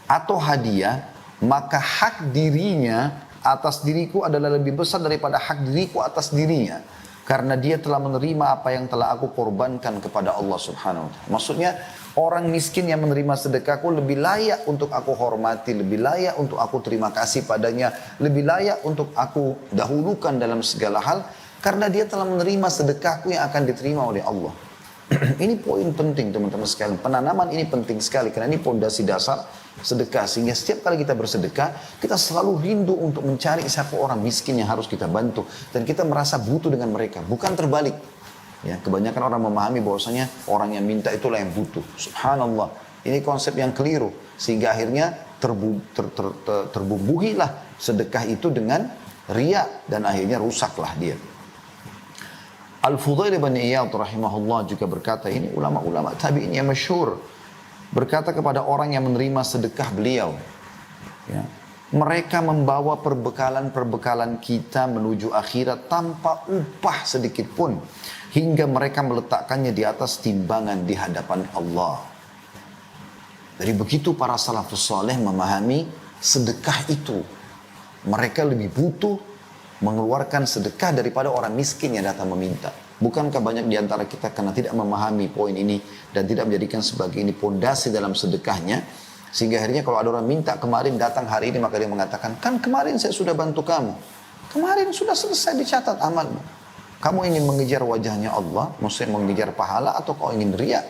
atau hadiah, maka hak dirinya atas diriku adalah lebih besar daripada hak diriku atas dirinya. Karena dia telah menerima apa yang telah aku korbankan kepada Allah subhanahu wa ta'ala. Maksudnya orang miskin yang menerima sedekahku lebih layak untuk aku hormati, lebih layak untuk aku terima kasih padanya, lebih layak untuk aku dahulukan dalam segala hal. Karena dia telah menerima sedekahku yang akan diterima oleh Allah. Ini poin penting teman-teman sekalian. Penanaman ini penting sekali karena ini pondasi dasar sedekah. Sehingga setiap kali kita bersedekah, kita selalu rindu untuk mencari siapa orang miskin yang harus kita bantu. Dan kita merasa butuh dengan mereka. Bukan terbalik. Ya, kebanyakan orang memahami bahwasanya orang yang minta itulah yang butuh. Subhanallah. Ini konsep yang keliru. Sehingga akhirnya terbumbuhilah sedekah itu dengan riya. Dan akhirnya rusaklah dia. Al-Fudail bin Iyad rahimahullah juga berkata, ini ulama-ulama tabi'in yang masyhur, berkata kepada orang yang menerima sedekah beliau, ya, mereka membawa perbekalan-perbekalan kita menuju akhirat tanpa upah sedikit pun, hingga mereka meletakkannya di atas timbangan di hadapan Allah. Dari begitu para salafus saleh memahami sedekah itu. Mereka lebih butuh mengeluarkan sedekah daripada orang miskin yang datang meminta. Bukankah banyak di antara kita karena tidak memahami poin ini dan tidak menjadikan sebagai ini pondasi dalam sedekahnya, sehingga akhirnya kalau ada orang minta kemarin datang hari ini maka dia mengatakan, kan kemarin saya sudah bantu kamu, kemarin sudah selesai dicatat amalmu. Kamu ingin mengejar wajahnya Allah, maksudnya mengejar pahala, atau kau ingin riya?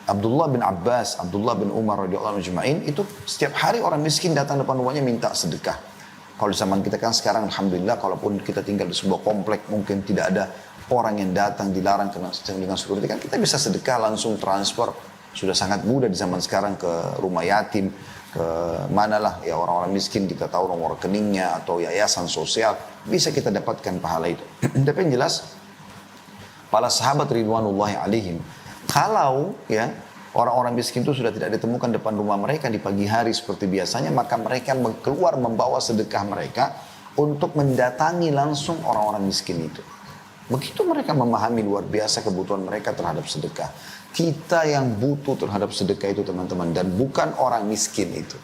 Abdullah bin Abbas, Abdullah bin Umar radhiyallahu anhu itu setiap hari orang miskin datang depan rumahnya minta sedekah. Kalau di zaman kita kan sekarang alhamdulillah, kalaupun kita tinggal di sebuah komplek mungkin tidak ada orang yang datang dilarang dengan security, kan kita bisa sedekah langsung transfer. Sudah sangat mudah di zaman sekarang ke rumah yatim, ke manalah ya orang-orang miskin, kita tahu nomor rekeningnya atau yayasan sosial, bisa kita dapatkan pahala itu. Tapi yang jelas para sahabat ridwanullahi alaihim, kalau ya orang-orang miskin itu sudah tidak ditemukan depan rumah mereka di pagi hari seperti biasanya, maka mereka keluar membawa sedekah mereka untuk mendatangi langsung orang-orang miskin itu. Begitu mereka memahami luar biasa kebutuhan mereka terhadap sedekah. Kita yang butuh terhadap sedekah itu teman-teman, dan bukan orang miskin itu.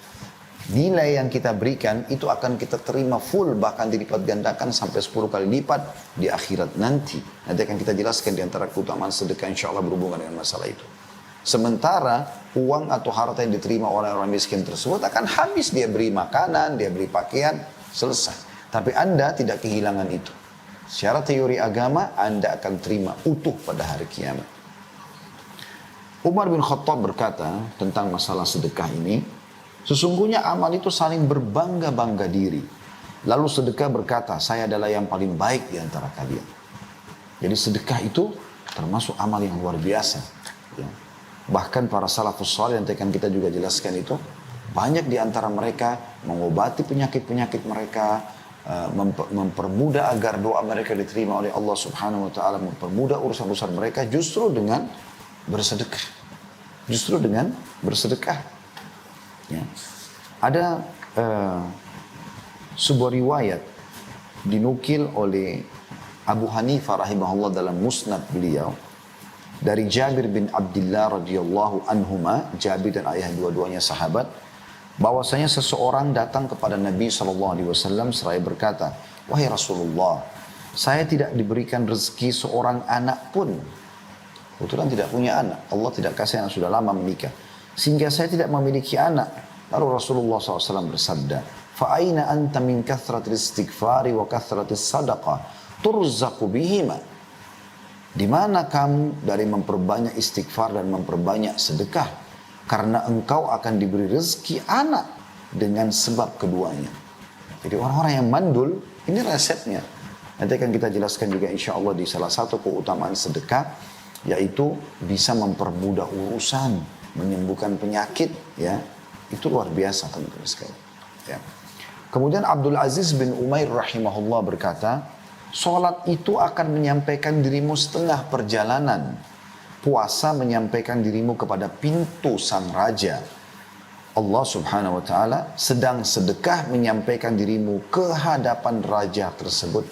Nilai yang kita berikan itu akan kita terima full, bahkan dilipat gandakan sampai 10 kali lipat di akhirat nanti. Nanti akan kita jelaskan di antara keutamaan sedekah insyaAllah berhubungan dengan masalah itu. Sementara uang atau harta yang diterima oleh orang miskin tersebut akan habis, dia beri makanan, dia beri pakaian, selesai. Tapi Anda tidak kehilangan itu. Secara teori agama Anda akan terima utuh pada hari kiamat. Umar bin Khattab berkata tentang masalah sedekah ini, sesungguhnya amal itu saling berbangga-bangga diri. Lalu sedekah berkata, saya adalah yang paling baik di antara kalian. Jadi sedekah itu termasuk amal yang luar biasa. Ya. Bahkan para salafus saleh yang akan kita juga jelaskan itu, banyak di antara mereka mengobati penyakit-penyakit mereka, mempermudah agar doa mereka diterima oleh Allah Subhanahu wa taala, mempermudah urusan-urusan mereka justru dengan bersedekah. Justru dengan bersedekah. Ya. Ada sebuah riwayat dinukil oleh Abu Hanifah rahimahullah dalam musnad beliau dari Jabir bin Abdullah radhiyallahu anhuma, Jabir dan ayah dua-duanya sahabat, bahwasanya seseorang datang kepada Nabi SAW seraya berkata, "Wahai Rasulullah, saya tidak diberikan rezeki seorang anak pun." Kebetulan tidak punya anak, Allah tidak kasih anak, sudah lama menikah, sehingga saya tidak memiliki anak. Lalu Rasulullah SAW bersabda, "Fa'aina anta min kathratil istighfari wa kathratil sadaqah turzaqu bihima." Di mana kamu dari memperbanyak istighfar dan memperbanyak sedekah? Karena engkau akan diberi rezeki anak dengan sebab keduanya. Jadi orang-orang yang mandul, ini resepnya. Nanti akan kita jelaskan juga insya Allah di salah satu keutamaan sedekah, yaitu bisa mempermudah urusan, menyembuhkan penyakit, ya. Itu luar biasa teman-teman sekalian. Ya. Kemudian Abdul Aziz bin Umair rahimahullah berkata, "Salat itu akan menyampaikan dirimu setengah perjalanan. Puasa menyampaikan dirimu kepada pintu sang raja. Allah Subhanahu wa taala, sedang sedekah menyampaikan dirimu ke hadapan raja tersebut."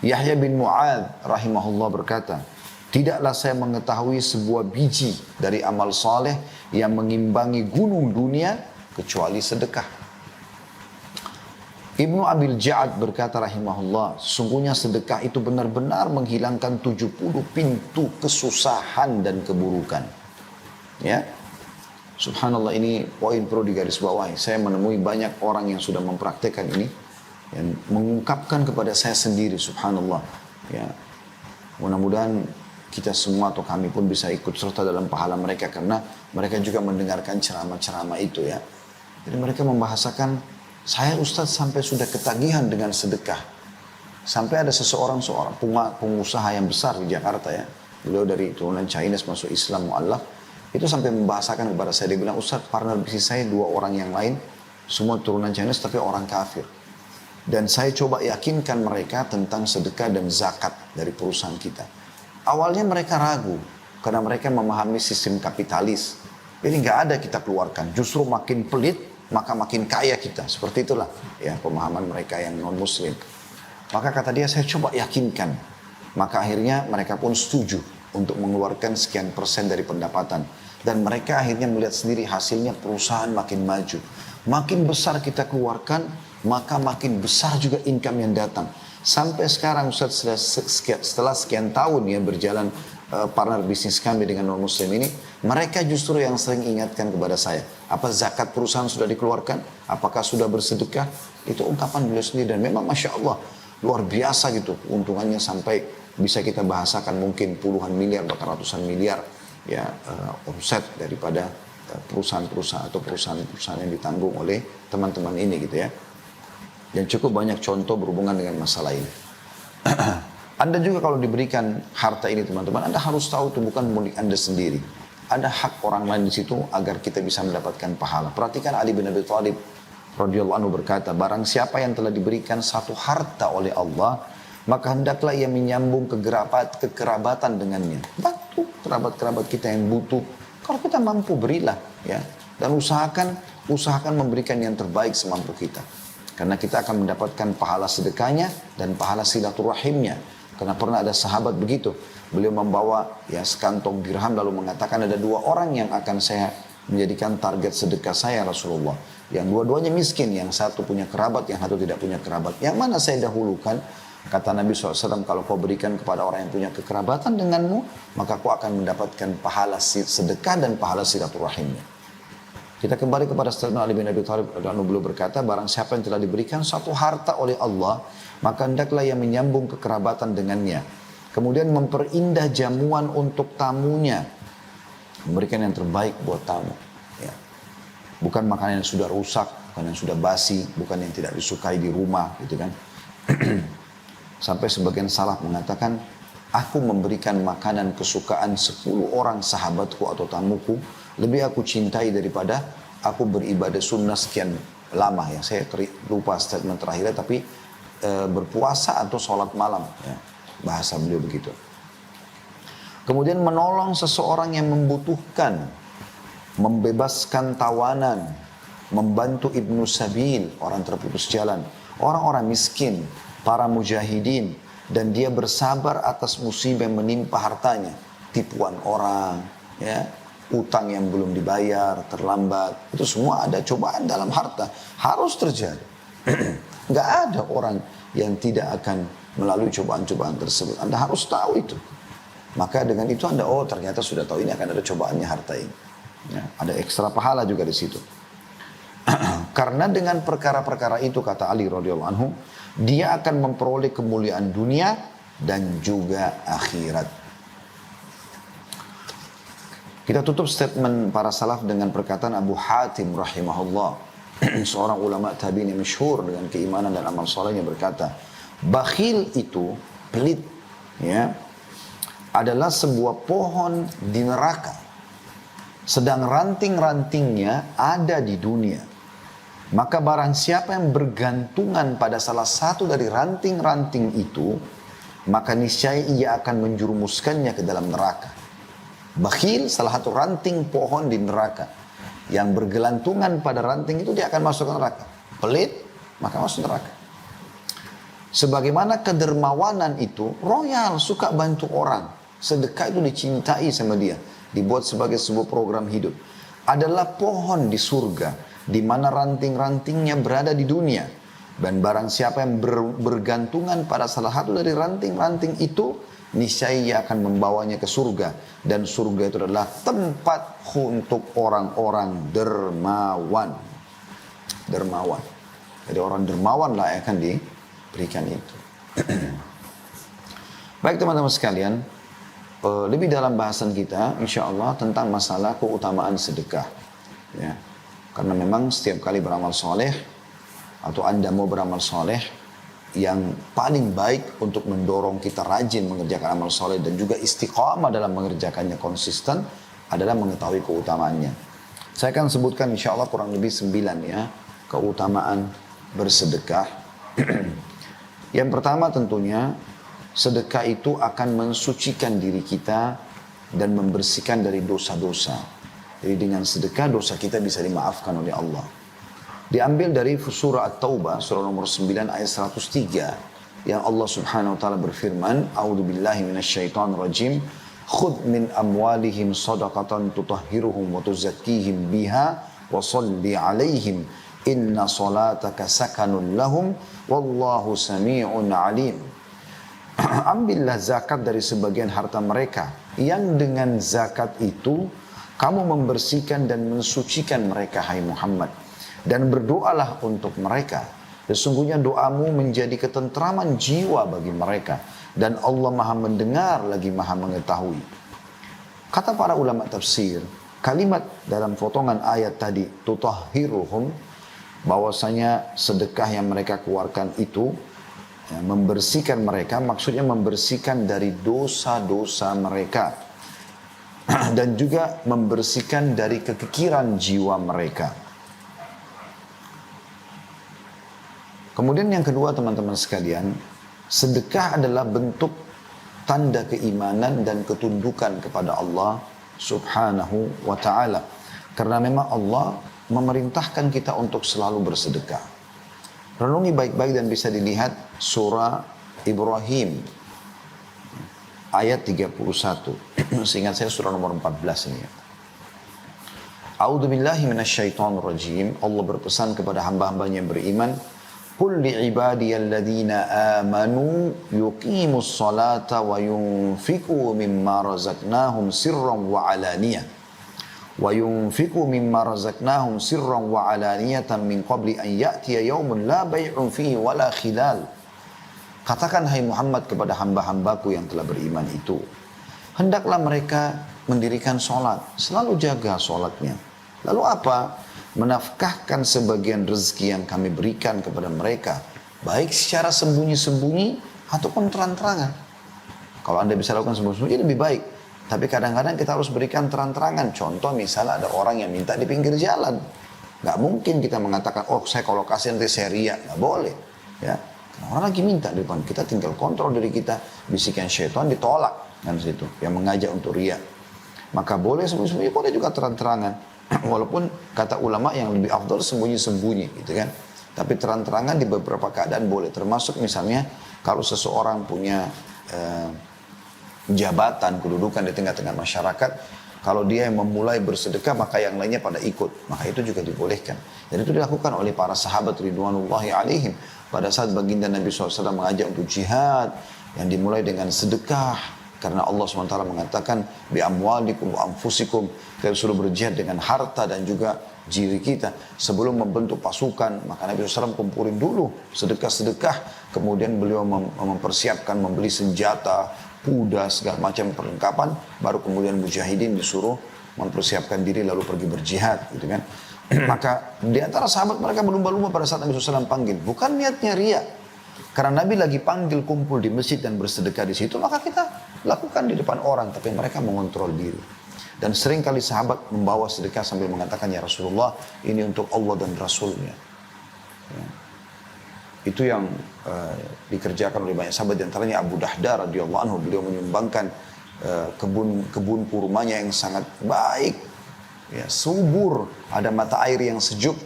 Yahya bin Mu'adz rahimahullah berkata, "Tidaklah saya mengetahui sebuah biji dari amal saleh yang mengimbangi gunung dunia kecuali sedekah." Ibnu Abil Ja'ad berkata rahimahullah, sungguhnya sedekah itu benar-benar menghilangkan 70 pintu kesusahan dan keburukan. Ya, subhanallah, ini poin perlu digarisbawahi. Saya menemui banyak orang yang sudah mempraktekkan ini, yang mengungkapkan kepada saya sendiri, subhanallah. Ya, mudah-mudahan kita semua atau kami pun bisa ikut serta dalam pahala mereka, karena mereka juga mendengarkan ceramah-ceramah itu, ya. Jadi mereka membahasakan, saya Ustadz sampai sudah ketagihan dengan sedekah. Sampai ada seorang pengusaha yang besar di Jakarta, ya. Beliau dari turunan Chinese masuk Islam mu'alaf. Itu sampai membahasakan kepada saya. Dia bilang, "Ustadz, partner bisnis saya 2 orang yang lain, semua turunan Chinese tapi orang kafir. Dan saya coba yakinkan mereka tentang sedekah dan zakat dari perusahaan kita. Awalnya mereka ragu, karena mereka memahami sistem kapitalis. Jadi nggak ada kita keluarkan, justru makin pelit, maka makin kaya kita." Seperti itulah ya pemahaman mereka yang non muslim. Maka kata dia, saya coba yakinkan. Maka akhirnya mereka pun setuju untuk mengeluarkan sekian persen dari pendapatan. Dan mereka akhirnya melihat sendiri hasilnya, perusahaan makin maju. Makin besar kita keluarkan, maka makin besar juga income yang datang. Sampai sekarang Ustaz, setelah sekian tahun ya berjalan partner bisnis kami dengan non muslim ini, mereka justru yang sering ingatkan kepada saya, apa zakat perusahaan sudah dikeluarkan, apakah sudah bersedekah. Itu ungkapan beliau sendiri, dan memang Masya Allah luar biasa gitu keuntungannya, sampai bisa kita bahasakan mungkin puluhan miliar bahkan ratusan miliar ya omset daripada perusahaan-perusahaan atau perusahaan-perusahaan yang ditanggung oleh teman-teman ini gitu ya. Dan cukup banyak contoh berhubungan dengan masalah ini. Anda juga kalau diberikan harta ini teman-teman, Anda harus tahu itu bukan milik Anda sendiri. Ada hak orang lain di situ agar kita bisa mendapatkan pahala. Perhatikan Ali bin Abi Thalib radhiyallahu anhu berkata, barang siapa yang telah diberikan satu harta oleh Allah, maka hendaklah ia menyambung kekerabatan dengannya. Bantu kerabat-kerabat kita yang butuh. Kalau kita mampu, berilah ya. Dan usahakan memberikan yang terbaik semampu kita. Karena kita akan mendapatkan pahala sedekahnya dan pahala silaturahimnya. Karena pernah ada sahabat begitu. Beliau membawa ya sekantong dirham lalu mengatakan, ada 2 orang yang akan saya menjadikan target sedekah saya Rasulullah. Yang dua-duanya miskin, yang satu punya kerabat, yang satu tidak punya kerabat. Yang mana saya dahulukan? Kata Nabi SAW, kalau kau berikan kepada orang yang punya kekerabatan denganmu, maka kau akan mendapatkan pahala sedekah dan pahala silaturahimnya. Kita kembali kepada statement Ali bin Abi Thalib, beliau berkata, barang siapa yang telah diberikan satu harta oleh Allah, maka hendaklah ia menyambung kekerabatan dengannya. Kemudian memperindah jamuan untuk tamunya. Memberikan yang terbaik buat tamu. Ya. Bukan makanan yang sudah rusak, bukan yang sudah basi, bukan yang tidak disukai di rumah, gitu kan. Sampai sebagian salaf mengatakan, aku memberikan makanan kesukaan 10 orang sahabatku atau tamuku, lebih aku cintai daripada aku beribadah sunnah sekian lama ya. Saya lupa statement terakhirnya, tapi berpuasa atau sholat malam. Ya. Bahasa beliau begitu. Kemudian menolong seseorang yang membutuhkan, membebaskan tawanan, membantu ibnu sabil, orang terputus jalan, orang-orang miskin, para mujahidin, dan dia bersabar atas musibah yang menimpa hartanya, tipuan orang, ya, utang yang belum dibayar, terlambat, itu semua ada cobaan dalam harta, harus terjadi. Nggak ada orang yang tidak akan melalui cobaan-cobaan tersebut. Anda harus tahu itu. Maka dengan itu Anda, oh ternyata sudah tahu ini akan ada cobaannya harta ini. Ya, ada ekstra pahala juga di situ. Karena dengan perkara-perkara itu, kata Ali radhiyallahu anhu, dia akan memperoleh kemuliaan dunia dan juga akhirat. Kita tutup statement para salaf dengan perkataan Abu Hatim rahimahullah, seorang ulama tabi'in yang masyhur dengan keimanan dan amal solehnya, berkata, bakhil itu, pelit, ya, adalah sebuah pohon di neraka, sedang ranting-rantingnya ada di dunia. Maka barang siapa yang bergantungan pada salah satu dari ranting-ranting itu, maka niscaya ia akan menjerumuskannya ke dalam neraka. Bakhil salah satu ranting pohon di neraka. Yang bergelantungan pada ranting itu dia akan masuk ke neraka. Pelit, maka masuk neraka. Sebagaimana kedermawanan itu, royal, suka bantu orang. Sedekah itu dicintai sama dia. Dibuat sebagai sebuah program hidup. Adalah pohon di surga, di mana ranting-rantingnya berada di dunia. Dan barang siapa yang bergantungan pada salah satu dari ranting-ranting itu, niscaya ia akan membawanya ke surga. Dan surga itu adalah tempat untuk orang-orang dermawan. Dermawan. Jadi orang dermawan lah yang akan diberikan itu. Baik teman-teman sekalian, lebih dalam bahasan kita insya Allah tentang masalah keutamaan sedekah. Ya. Karena memang setiap kali beramal soleh, atau Anda mau beramal soleh, yang paling baik untuk mendorong kita rajin mengerjakan amal soleh dan juga istiqamah dalam mengerjakannya konsisten adalah mengetahui keutamaannya. Saya akan sebutkan insya Allah kurang lebih 9 ya keutamaan bersedekah. Yang pertama tentunya, sedekah itu akan mensucikan diri kita dan membersihkan dari dosa-dosa. Jadi dengan sedekah dosa kita bisa dimaafkan oleh Allah. Diambil dari surah At-Taubah, surah nomor 9 ayat 103. Yang Allah subhanahu wa ta'ala berfirman, A'udhu billahi minasyaitan rajim, Khudh min amwalihim sadaqatan tutahhiruhum wa tuzakkihim biha, wa salli alaihim, inna salataka sakanun lahum, wallahu sami'un alim. Ambillah zakat dari sebagian harta mereka, yang dengan zakat itu kamu membersihkan dan mensucikan mereka, hai Muhammad. Dan berdoalah untuk mereka. Sesungguhnya doamu menjadi ketentraman jiwa bagi mereka. Dan Allah maha mendengar lagi maha mengetahui. Kata para ulama tafsir, kalimat dalam potongan ayat tadi, tutahhiruhum, bahwasanya sedekah yang mereka keluarkan itu ya, membersihkan mereka, maksudnya membersihkan dari dosa-dosa mereka. Dan juga membersihkan dari kekikiran jiwa mereka. Kemudian yang kedua teman-teman sekalian, sedekah adalah bentuk tanda keimanan dan ketundukan kepada Allah subhanahu wa ta'ala. Karena memang Allah memerintahkan kita untuk selalu bersedekah. Renungi baik-baik dan bisa dilihat surah Ibrahim ayat 31. Seingat saya surah nomor 14 ini. A'udzu billahi minasyaitonir rajim. Allah berpesan kepada hamba-hambanya yang beriman, Qul li'ibadiyalladzina amanu yuqimus salata wa yunfiqu mimma razaqnahum sirran wa alaniyah. Wa yunfiqu mimma razaqnahum sirran wa alaniyatan min qabli an ya'tiya yawmun la bay'un fihi wa la khilal. Katakan hai Muhammad kepada hamba-hambaku yang telah beriman itu, hendaklah mereka mendirikan sholat, selalu jaga sholatnya. Lalu apa? Menafkahkan sebagian rezeki yang kami berikan kepada mereka, baik secara sembunyi-sembunyi ataupun terang-terangan. Kalau Anda bisa lakukan sembunyi-sembunyi lebih baik. Tapi kadang-kadang kita harus berikan terang-terangan. Contoh misalnya ada orang yang minta di pinggir jalan. Nggak mungkin kita mengatakan, oh saya kalau kasih nanti saya ria. Nggak boleh. Ya. Karena orang lagi minta di depan. Kita tinggal kontrol diri kita. Bisikan syaitan ditolak. Kan situ. Yang mengajak untuk ria. Maka boleh sembunyi-sembunyi, boleh juga terang-terangan. Walaupun kata ulama yang lebih afdal sembunyi-sembunyi gitu kan. Tapi terang-terangan di beberapa keadaan boleh. Termasuk misalnya kalau seseorang punya jabatan, kedudukan di tengah-tengah masyarakat, kalau dia yang memulai bersedekah maka yang lainnya pada ikut, maka itu juga dibolehkan. Dan itu dilakukan oleh para sahabat ridwanullahi alaihim pada saat baginda Nabi SAW mengajak untuk jihad yang dimulai dengan sedekah, karena Allah SWT mengatakan bi amwalikum wa anfusikum, kita suruh berjihad dengan harta dan juga diri kita. Sebelum membentuk pasukan, maka Nabi SAW kumpulin dulu sedekah-sedekah, kemudian beliau mempersiapkan membeli senjata, kuda, segala macam perlengkapan, baru kemudian mujahidin disuruh mempersiapkan diri lalu pergi berjihad gitu kan. Maka di antara sahabat mereka berlumba-lumba pada saat Nabi SAW panggil, bukan niatnya ria, karena Nabi lagi panggil kumpul di masjid dan bersedekah di situ, maka kita lakukan di depan orang, tapi mereka mengontrol diri. Dan sering kali sahabat membawa sedekah sambil mengatakan, ya Rasulullah, ini untuk Allah dan Rasulnya. Ya. Itu yang dikerjakan oleh banyak sahabat, di antaranya Abu Dahda radhiyallahu anhu. Beliau menyumbangkan kebun kurmanya yang sangat baik, ya, subur, ada mata air yang sejuk,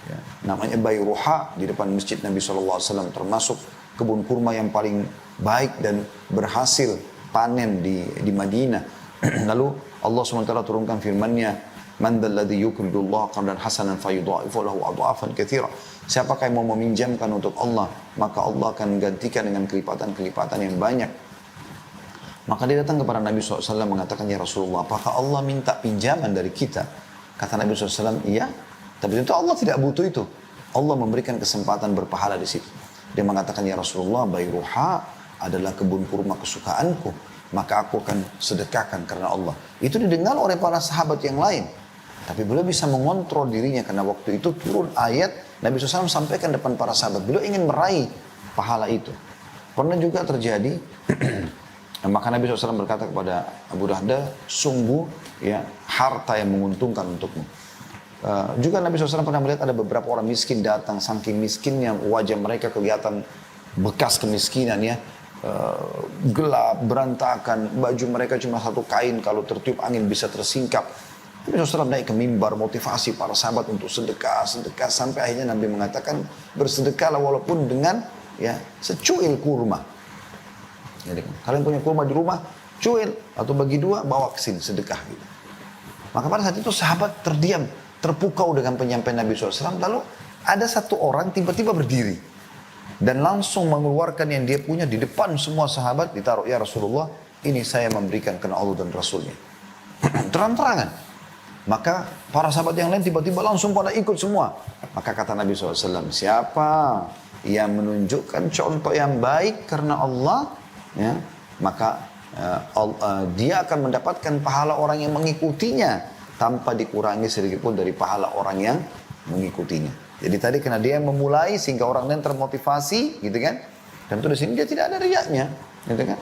ya, namanya Bayruha, di depan masjid Nabi SAW, termasuk kebun kurma yang paling baik dan berhasil panen di Madinah. Lalu Allah SWT turunkan firman-Nya, man dzalladzi yuqridullaha qardan hasanan fayudha'ifu lahu adha'afan katsira. Siapakah yang mau meminjamkan untuk Allah, maka Allah akan gantikan dengan kelipatan-kelipatan yang banyak. Maka dia datang kepada Nabi SAW mengatakan, ya Rasulullah, apakah Allah minta pinjaman dari kita? Kata Nabi SAW, iya. Tapi tentu Allah tidak butuh itu. Allah memberikan kesempatan berpahala di situ. Dia mengatakan, ya Rasulullah, Bayruha adalah kebun kurma kesukaanku, maka aku akan sedekahkan karena Allah. Itu didengar oleh para sahabat yang lain. Tapi beliau bisa mengontrol dirinya karena waktu itu turun ayat, Nabi SAW sampaikan depan para sahabat. Beliau ingin meraih pahala itu. Pernah juga terjadi, maka Nabi SAW berkata kepada Abu Dahda, sungguh ya harta yang menguntungkan untukmu. Juga Nabi SAW pernah melihat ada beberapa orang miskin datang, saking miskinnya wajah mereka kelihatan bekas kemiskinan ya. Gelap, berantakan, baju mereka cuma satu kain, kalau tertiup angin bisa tersingkap. Nabi SAW naik ke mimbar motivasi para sahabat untuk sedekah, sampai akhirnya Nabi mengatakan bersedekahlah walaupun dengan ya secuil kurma. Jadi, kalian punya kurma di rumah, cuil atau bagi dua, bawa ke sini sedekah gitu. Maka pada saat itu sahabat terdiam, terpukau dengan penyampaian Nabi SAW. Lalu ada satu orang tiba-tiba berdiri dan langsung mengeluarkan yang dia punya di depan semua sahabat, ditaruh, ya Rasulullah, ini saya memberikan karena Allah dan Rasulnya. Terang-terangan. Maka para sahabat yang lain tiba-tiba langsung pada ikut semua. Maka kata Nabi SAW, siapa yang menunjukkan contoh yang baik karena Allah, ya, maka dia akan mendapatkan pahala orang yang mengikutinya tanpa dikurangi sedikit pun dari pahala orang yang mengikutinya. Jadi tadi karena dia yang memulai sehingga orang lain termotivasi, gitu kan? Tentu di sini dia tidak ada riaknya, gitu kan?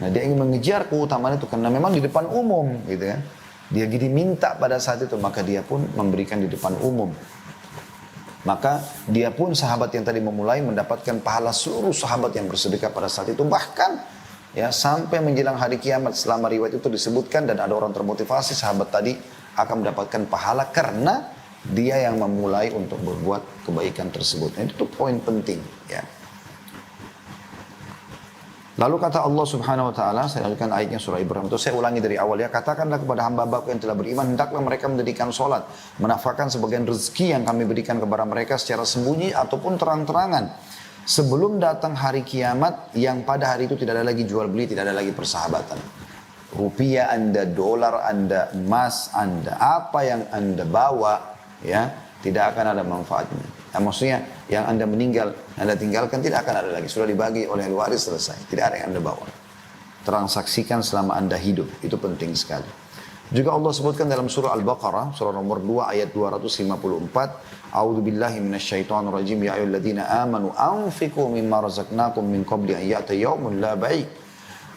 Nah dia ingin mengejar keutamaan itu karena memang di depan umum, gitu kan? Dia diminta pada saat itu, maka dia pun memberikan di depan umum. Maka dia pun sahabat yang tadi memulai mendapatkan pahala seluruh sahabat yang bersedekah pada saat itu. Bahkan ya sampai menjelang hari kiamat, selama riwayat itu disebutkan dan ada orang termotivasi, sahabat tadi akan mendapatkan pahala karena dia yang memulai untuk berbuat kebaikan tersebut. Nah, itu poin penting ya. Lalu kata Allah Subhanahu wa taala, saya lanjutkan ayatnya surah Ibrahim itu, saya ulangi dari awal ya, katakanlah kepada hamba-hambaku yang telah beriman, hendaklah mereka mendirikan salat, menafkahkan sebagian rezeki yang kami berikan kepada mereka secara sembunyi ataupun terang-terangan, sebelum datang hari kiamat yang pada hari itu tidak ada lagi jual beli, tidak ada lagi persahabatan. Rupiah Anda, dolar Anda, emas Anda, apa yang Anda bawa ya, tidak akan ada manfaatnya. Nah, maksudnya yang Anda meninggal, Anda tinggalkan tidak akan ada lagi. Sudah dibagi oleh ahli waris, selesai. Tidak ada yang Anda bawa. Transaksikan selama Anda hidup. Itu penting sekali. Juga Allah sebutkan dalam surah Al-Baqarah, surah nomor 2 ayat 254. A'udzu billahi minasyaitonir rajim. Ya ayyuhalladzina amanu anfiqu mimma razaqnakum min qabli an ya'tiya yaumun la bai'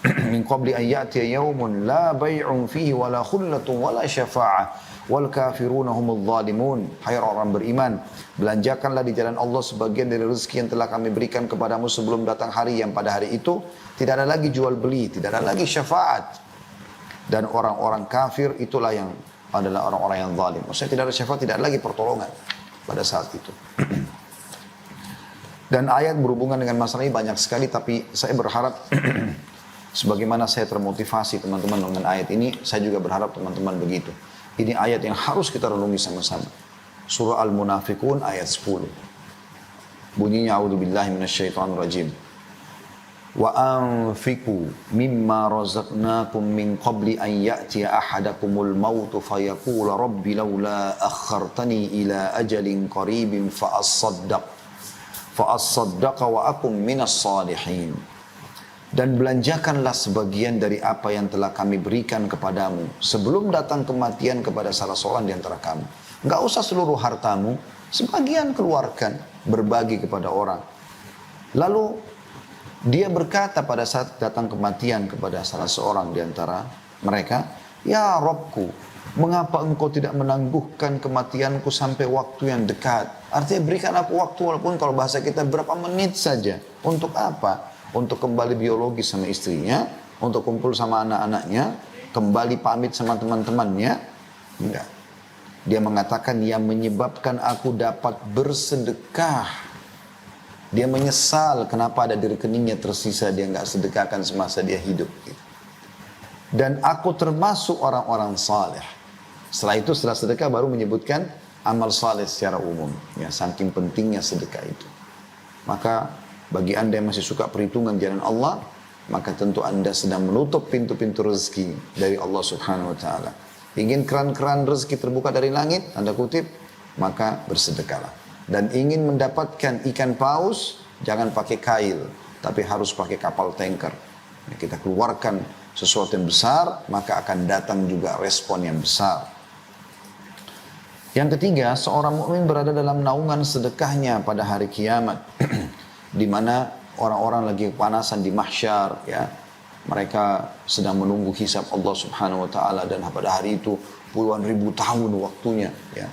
min qabli an ya'tiya yawmun la bay'un fihi wala khullatun wala syafa'ah wal kafiruna humul zalimun. Hai orang beriman, belanjakanlah di jalan Allah sebagian dari rezeki yang telah kami berikan kepadamu sebelum datang hari yang pada hari itu tidak ada lagi jual beli, tidak ada lagi syafaat. Dan orang-orang kafir itulah yang adalah orang-orang yang zalim. Maksudnya tidak ada syafaat, tidak ada lagi pertolongan pada saat itu. Dan ayat berhubungan dengan masalah ini banyak sekali, tapi saya berharap sebagaimana saya termotivasi teman-teman dengan ayat ini, saya juga berharap teman-teman begitu. Ini ayat yang harus kita renungi sama-sama. Surah Al-Munafiqun ayat 10. Bunyinya a'udzubillahi minasyaitonirrajim. Wa anfiqu mimma razaqnakum min qabli an ya'tiya ahadakumul mautu fayaqula rabbi laula akhartani ila ajalin qaribin fa as-saddaqa wa akum minas salihin. Dan belanjakanlah sebagian dari apa yang telah kami berikan kepadamu sebelum datang kematian kepada salah seorang di antara kamu. Enggak usah seluruh hartamu, sebagian keluarkan, berbagi kepada orang. Lalu dia berkata pada saat datang kematian kepada salah seorang di antara mereka, "Ya Rabbku, mengapa engkau tidak menangguhkan kematianku sampai waktu yang dekat?" Artinya berikan aku waktu walaupun kalau bahasa kita berapa menit saja. Untuk apa? Untuk kembali biologi sama istrinya, untuk kumpul sama anak-anaknya, kembali pamit sama teman-temannya. Enggak. Dia mengatakan yang menyebabkan aku dapat bersedekah. Dia menyesal kenapa ada di rekeningnya tersisa dia enggak sedekahkan semasa dia hidup. Dan aku termasuk orang-orang saleh. Setelah itu, setelah sedekah baru menyebutkan amal saleh secara umum. Ya, saking pentingnya sedekah itu. Maka bagi anda yang masih suka perhitungan jalan Allah, maka tentu anda sedang menutup pintu-pintu rezeki dari Allah subhanahu wa ta'ala. Ingin keran-keran rezeki terbuka dari langit, anda kutip, maka bersedekahlah. Dan ingin mendapatkan ikan paus, jangan pakai kail, tapi harus pakai kapal tanker. Kita keluarkan sesuatu yang besar, maka akan datang juga respon yang besar. Yang ketiga, seorang mukmin berada dalam naungan sedekahnya pada hari kiamat. Di mana orang-orang lagi kepanasan di mahsyar, ya, mereka sedang menunggu hisab Allah subhanahu wa ta'ala, dan pada hari itu puluhan ribu tahun waktunya, ya,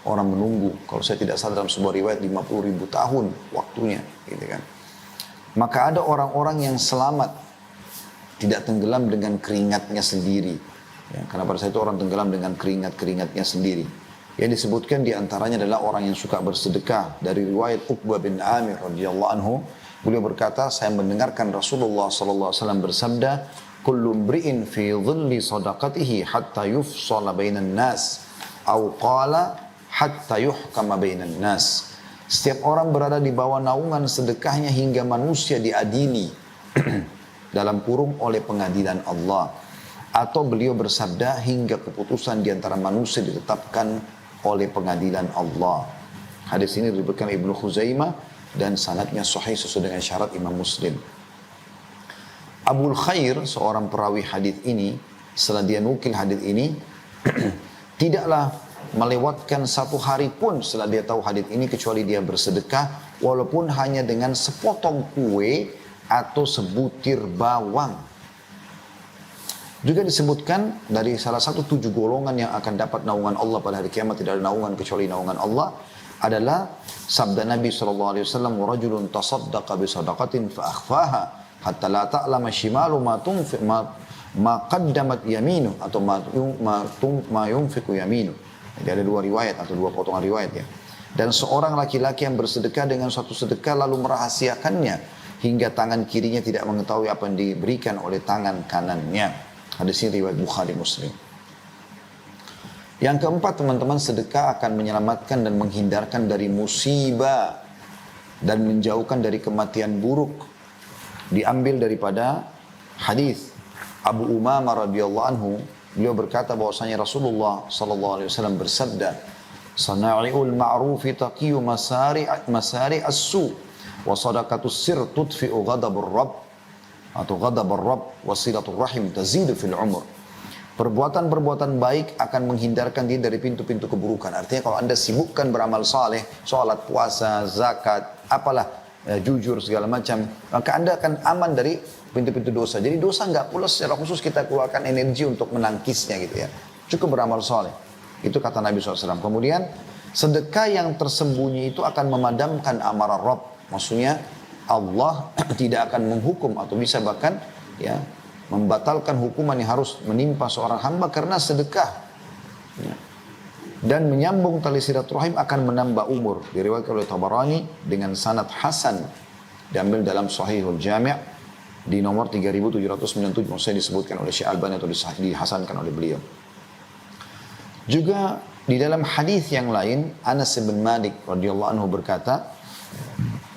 orang menunggu. Kalau saya tidak salah dalam sebuah riwayat 50.000 tahun waktunya, gitu kan. Maka ada orang-orang yang selamat, tidak tenggelam dengan keringatnya sendiri, ya, karena pada saat itu orang tenggelam dengan keringatnya sendiri. Yang disebutkan diantaranya adalah orang yang suka bersedekah. Dari riwayat Uqbah bin Amir radhiyallahu anhu, beliau berkata, saya mendengarkan Rasulullah sallallahu alaihi wasallam bersabda, "Kullu imri'in fi dhilli sadaqatihi hatta yufsala bainan nas, au qala hatta yuhkama bainan nas." Setiap orang berada di bawah naungan sedekahnya hingga manusia diadili dalam kurung oleh pengadilan Allah. Atau beliau bersabda hingga keputusan di antara manusia ditetapkan oleh pengadilan Allah. Hadis ini diriwayatkan Ibnu Khuzaimah dan sanadnya sahih sesuai dengan syarat Imam Muslim. Abul Khair, seorang perawi hadis ini, setelah dia nukil hadis ini, tidaklah melewatkan satu hari pun setelah dia tahu hadis ini kecuali dia bersedekah walaupun hanya dengan sepotong kue atau sebutir bawang. Juga disebutkan dari salah satu 7 golongan yang akan dapat naungan Allah pada hari kiamat, tidak ada naungan kecuali naungan Allah, adalah sabda Nabi SAW, "Rajulun tasaddaqa bi sadaqatin fa akhfaha hatta la ta'lama shimalu ma qaddamat yaminu," atau ma yunfiqu yaminu. Jadi ada 2 riwayat atau 2 potongan riwayat, ya. Dan seorang laki-laki yang bersedekah dengan suatu sedekah lalu merahasiakannya hingga tangan kirinya tidak mengetahui apa yang diberikan oleh tangan kanannya. Hadis ini riwayat Bukhari Muslim. Yang keempat, teman-teman, sedekah akan menyelamatkan dan menghindarkan dari musibah dan menjauhkan dari kematian buruk. Diambil daripada hadis Abu Umamah radhiyallahu anhu, beliau berkata bahwasanya Rasulullah sallallahu alaihi wasallam bersabda, "Sana'iul ma'rufi taqiyu masari as-su wa sadaqatus sir tudfi'u ghadabur rabb." Atau ghadabur rabb wasilatul rahim tazidu fil umur. Perbuatan-perbuatan baik akan menghindarkan dia dari pintu-pintu keburukan. Artinya kalau anda sibukkan beramal saleh, sholat, puasa, zakat, apalah jujur segala macam, maka Anda akan aman dari pintu-pintu dosa. Jadi dosa nggak pula secara khusus kita keluarkan energi untuk menangkisnya gitu ya. Cukup beramal soleh. Itu kata Nabi SAW. Kemudian sedekah yang tersembunyi itu akan memadamkan amarah Rabb. Maksudnya Allah tidak akan menghukum atau bisa bahkan ya membatalkan hukuman yang harus menimpa seorang hamba karena sedekah. Ya. Dan menyambung tali silaturahim akan menambah umur. Diriwayatkan oleh Tabarani dengan sanad hasan. Diambil dalam Sahihul Jami' di nomor 3797. Maksudnya disebutkan oleh Syekh Albani atau dihasankan oleh beliau. Juga di dalam hadis yang lain, Anas bin Malik radhiyallahu anhu berkata,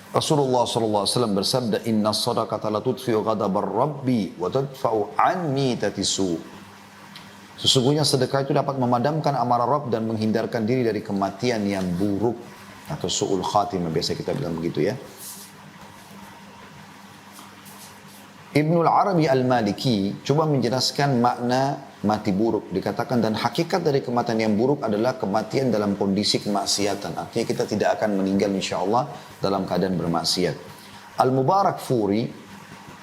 Rasulullah SAW bersabda, Inna sadaqata la tudfi'u ghadabar rabbi wa tadfa'u anni tatisu. Sesungguhnya sedekah itu dapat memadamkan amarah Rabb dan menghindarkan diri dari kematian yang buruk atau su'ul khatimah, biasa kita bilang begitu ya. Ibnul Arabi Al-Maliki coba menjelaskan makna mati buruk. Dikatakan dan hakikat dari kematian yang buruk adalah kematian dalam kondisi kemaksiatan. Artinya kita tidak akan meninggal insyaAllah dalam keadaan bermaksiat. Al-Mubarak Furi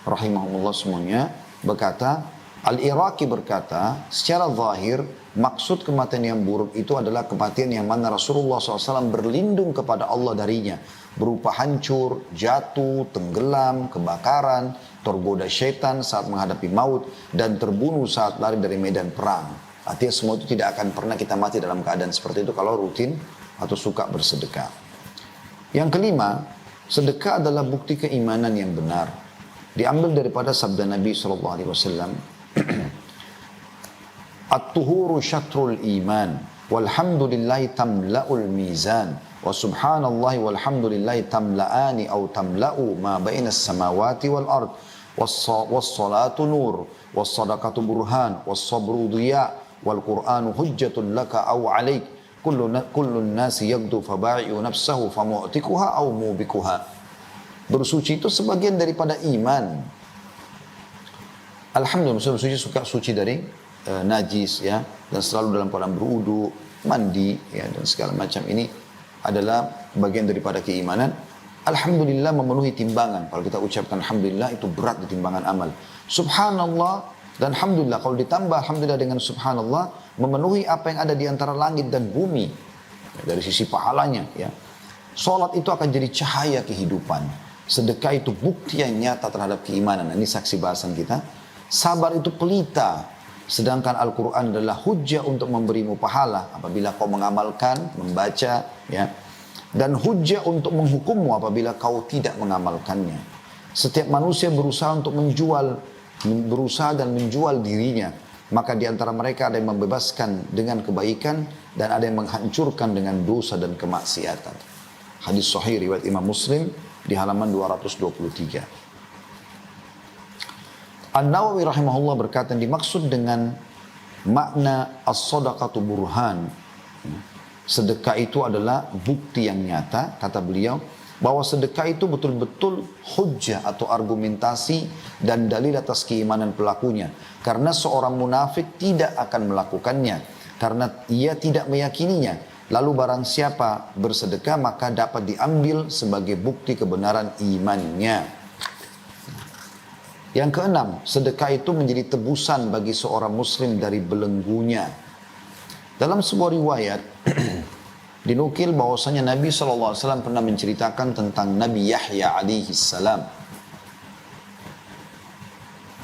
rahimahumullah semuanya berkata, Al-Iraqi berkata, secara zahir, maksud kematian yang buruk itu adalah kematian yang mana Rasulullah SAW berlindung kepada Allah darinya. Berupa hancur, jatuh, tenggelam, kebakaran, tergoda syaitan saat menghadapi maut, dan terbunuh saat lari dari medan perang. Artinya semua itu tidak akan pernah kita mati dalam keadaan seperti itu kalau rutin atau suka bersedekah. Yang kelima, sedekah adalah bukti keimanan yang benar. Diambil daripada sabda Nabi SAW, At-tuhuru syatrul iman walhamdulillahi tamla'ul mizan wa subhanallahi walhamdulillahi tamla'ani aw tamla'u ma bainas samawati wal ard was-salatu nur was-sadaqatu burhan was-sabru diya wal qur'anu hujjatun laka aw alaik kullun nasi yagdu faba'i'u nafsahu famu'tikuha aw mubikuha. Bersuci itu sebagian daripada iman. Alhamdulillah, bersuci suka suci dari najis ya, dan selalu dalam keadaan berwudu, mandi ya, dan segala macam ini adalah bagian daripada keimanan. Alhamdulillah memenuhi timbangan. Kalau kita ucapkan alhamdulillah itu berat di timbangan amal. Subhanallah dan alhamdulillah, kalau ditambah alhamdulillah dengan subhanallah, memenuhi apa yang ada di antara langit dan bumi ya, dari sisi pahalanya ya. Salat itu akan jadi cahaya kehidupan. Sedekah itu bukti yang nyata terhadap keimanan. Nah, ini saksi bahasan kita. Sabar itu pelita, sedangkan Al-Quran adalah hujjah untuk memberimu pahala apabila kau mengamalkan, membaca, ya, dan hujjah untuk menghukummu apabila kau tidak mengamalkannya. Setiap manusia berusaha untuk berusaha dan menjual dirinya, maka di antara mereka ada yang membebaskan dengan kebaikan dan ada yang menghancurkan dengan dosa dan kemaksiatan. Hadis sahih riwayat Imam Muslim di halaman 223. An-Nawawi rahimahullah berkata, dimaksud dengan makna as-sadaqatu burhan, sedekah itu adalah bukti yang nyata, kata beliau, bahwa sedekah itu betul-betul hujjah atau argumentasi dan dalil atas keimanan pelakunya. Karena seorang munafik tidak akan melakukannya, karena ia tidak meyakininya. Lalu barang siapa bersedekah maka dapat diambil sebagai bukti kebenaran imannya. Yang keenam, sedekah itu menjadi tebusan bagi seorang muslim dari belenggunya. Dalam sebuah riwayat, dinukil bahwasanya Nabi SAW pernah menceritakan tentang Nabi Yahya alaihi salam.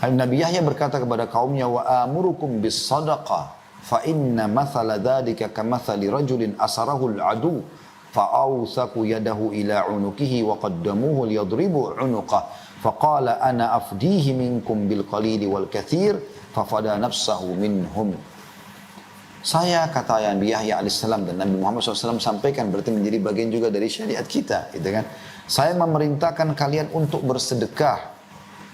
Nabi Yahya berkata kepada kaumnya, wa amurukum bis sadaqah, fa inna mathala dhalika kamathali rajulin asarahu al-adu, fa awthaku yadahu ila unukihi wa qaddamuhu liyadribu unuqah. Faqala ana afdihi minkum bil qalili wal kathir fafada nafsahu minhum. Saya, kata Nabi Yahya alaihissalam, dan Nabi Muhammad SAW sampaikan, berarti menjadi bagian juga dari syariat kita, gitu kan? Saya memerintahkan kalian untuk bersedekah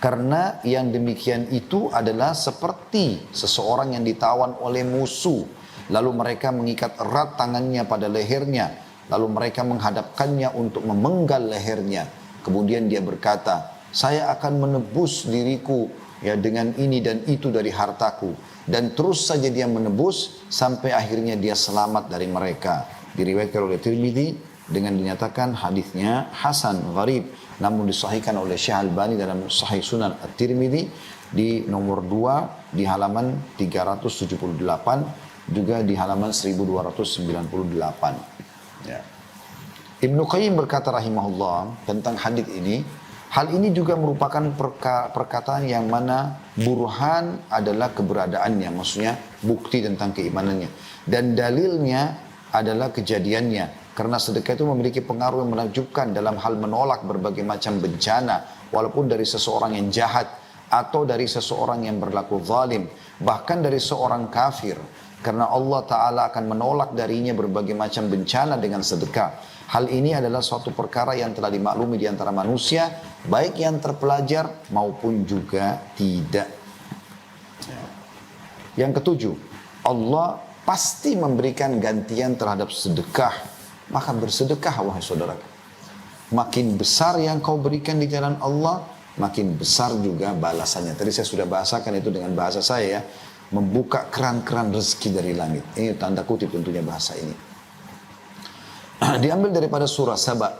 karena yang demikian itu adalah seperti seseorang yang ditawan oleh musuh, lalu mereka mengikat erat tangannya pada lehernya, lalu mereka menghadapkannya untuk memenggal lehernya. Kemudian dia berkata, saya akan menebus diriku ya dengan ini dan itu dari hartaku. Dan terus saja dia menebus sampai akhirnya dia selamat dari mereka. Diriwayatkan oleh Tirmidzi dengan dinyatakan hadisnya hasan, gharib. namun disahihkan oleh Syekh Albani dalam Sahih Sunan At-Tirmidzi di nomor 2 di halaman 378, juga di halaman 1298. Ya. Ibnu Qayyim berkata rahimahullah tentang hadis ini, hal ini juga merupakan perkataan yang mana burhan adalah keberadaannya, maksudnya bukti tentang keimanannya. Dan dalilnya adalah kejadiannya. Karena sedekah itu memiliki pengaruh yang menakjubkan dalam hal menolak berbagai macam bencana, walaupun dari seseorang yang jahat, atau dari seseorang yang berlaku zalim, bahkan dari seorang kafir. Karena Allah Ta'ala akan menolak darinya berbagai macam bencana dengan sedekah. Hal ini adalah suatu perkara yang telah dimaklumi di antara manusia, baik yang terpelajar maupun juga tidak. Yang ketujuh, Allah pasti memberikan gantian terhadap sedekah. Maka bersedekah, wahai saudara. Makin besar yang kau berikan di jalan Allah, makin besar juga balasannya. Tadi saya sudah bahasakan itu dengan bahasa saya ya. Membuka keran-keran rezeki dari langit. Ini tanda kutip tentunya bahasa ini. Diambil daripada surah Saba.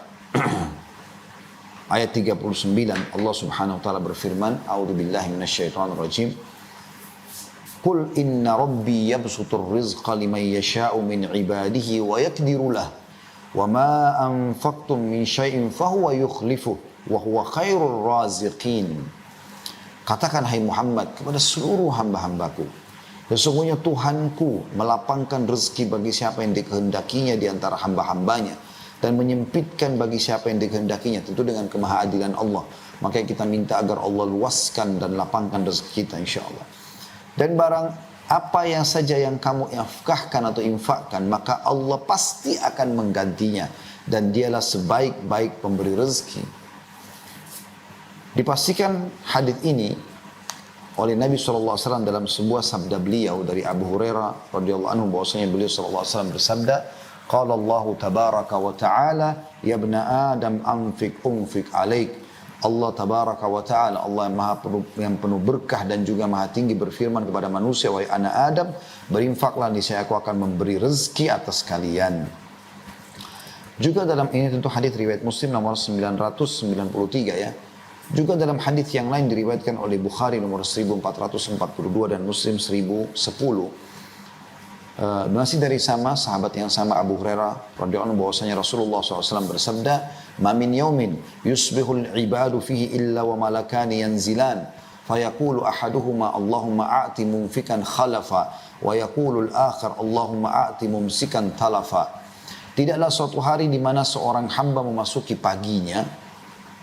Ayat 39. Allah subhanahu wa ta'ala berfirman. A'udzubillahi minasyaitonirrajim. Qul inna rabbi yabsutur rizqa liman yasha'u min ibadihi wa yakdiru lah. Wa ma anfaqtum min syai'in fahuwa yukhlifuh. Wa huwa khairur raziqin. Katakan hai Muhammad kepada seluruh hamba-hambaku, sesungguhnya Tuhanku melapangkan rezeki bagi siapa yang dikehendakinya di antara hamba-hambanya, dan menyempitkan bagi siapa yang dikehendakinya, tentu dengan kemahaadilan Allah. Makanya kita minta agar Allah luaskan dan lapangkan rezeki kita insyaAllah. Dan barang apa yang saja yang kamu infakkan atau infakkan, maka Allah pasti akan menggantinya, dan dialah sebaik-baik pemberi rezeki. Dipastikan hadis ini oleh Nabi SAW dalam sebuah sabda beliau dari Abu Hurairah radhiyallahu anhu, bahwasanya beliau SAW bersabda, qala Allah tabaraka wa ta'ala, ya ibna Adam anfik alaik. Allah tabaraka wa ta'ala, Allah yang penuh berkah dan juga maha tinggi, berfirman kepada manusia, wahai anak Adam, berinfaklah, niscaya aku akan memberi rezeki atas kalian. Juga dalam ini tentu hadis riwayat Muslim nomor 993 ya. Juga dalam hadis yang lain diriwayatkan oleh Bukhari nomor 1442 dan Muslim 1010. Masih dari sahabat yang sama Abu Hurairah radhiyallahu anhu, bahwasanya Rasulullah SAW bersabda, "Ma min yaumin yusbihul ibadu fihi illa wa malakani yanzilan, fayaqulu ahaduhuma Allahumma a'ti mumfikan khalafa, wa yaqulu al-akhar Allahumma a'ti mumsikan talafa." Tidaklah suatu hari di mana seorang hamba memasuki paginya,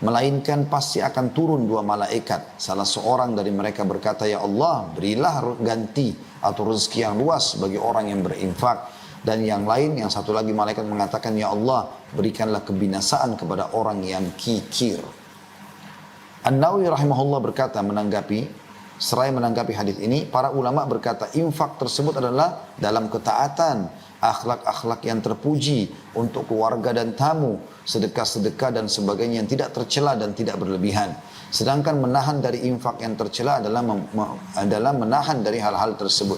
melainkan pasti akan turun dua malaikat. Salah seorang dari mereka berkata, ya Allah, berilah ganti atau rezeki yang luas bagi orang yang berinfak. Dan yang lain, yang satu lagi malaikat mengatakan, ya Allah, berikanlah kebinasaan kepada orang yang kikir. An-Nawawi rahimahullah berkata seraya menanggapi hadis ini, para ulama berkata, infak tersebut adalah dalam ketaatan, akhlak-akhlak yang terpuji untuk keluarga dan tamu, sedekah-sedekah dan sebagainya yang tidak tercela dan tidak berlebihan. Sedangkan menahan dari infak yang tercela adalah menahan dari hal-hal tersebut.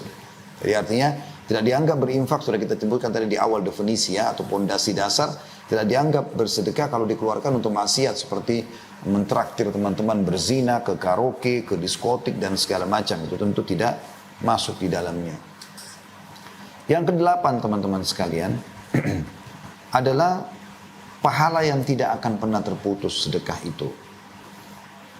Jadi artinya tidak dianggap berinfak, sudah kita sebutkan tadi di awal definisi ya, atau pondasi dasar, tidak dianggap bersedekah kalau dikeluarkan untuk maksiat seperti mentraktir teman-teman berzina, ke karaoke, ke diskotik dan segala macam. Itu tentu tidak masuk di dalamnya. Yang kedelapan teman-teman sekalian adalah pahala yang tidak akan pernah terputus sedekah itu.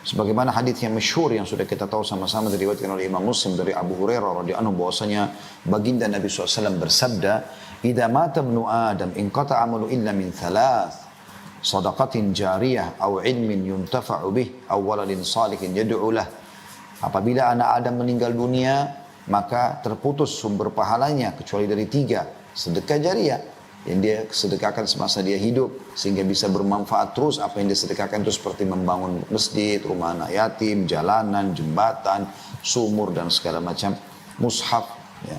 Sebagaimana hadis yang masyhur yang sudah kita tahu sama-sama diriwayatkan oleh Imam Muslim dari Abu Hurairah radhiyallahu anhu, bahwasanya baginda Nabi SAW bersabda, "Idza mata ibnu Adam inqata 'amalu illa min thalath, shadaqatin jariyah aw ilmin yuntafa'u bih aw waladin salihin yad'u lah." Apabila anak Adam meninggal dunia, maka terputus sumber pahalanya kecuali dari 3, sedekah jariyah yang dia sedekahkan semasa dia hidup sehingga bisa bermanfaat terus. Apa yang dia sedekahkan itu seperti membangun masjid, rumah anak yatim, jalanan, jembatan, sumur dan segala macam, mushaf ya,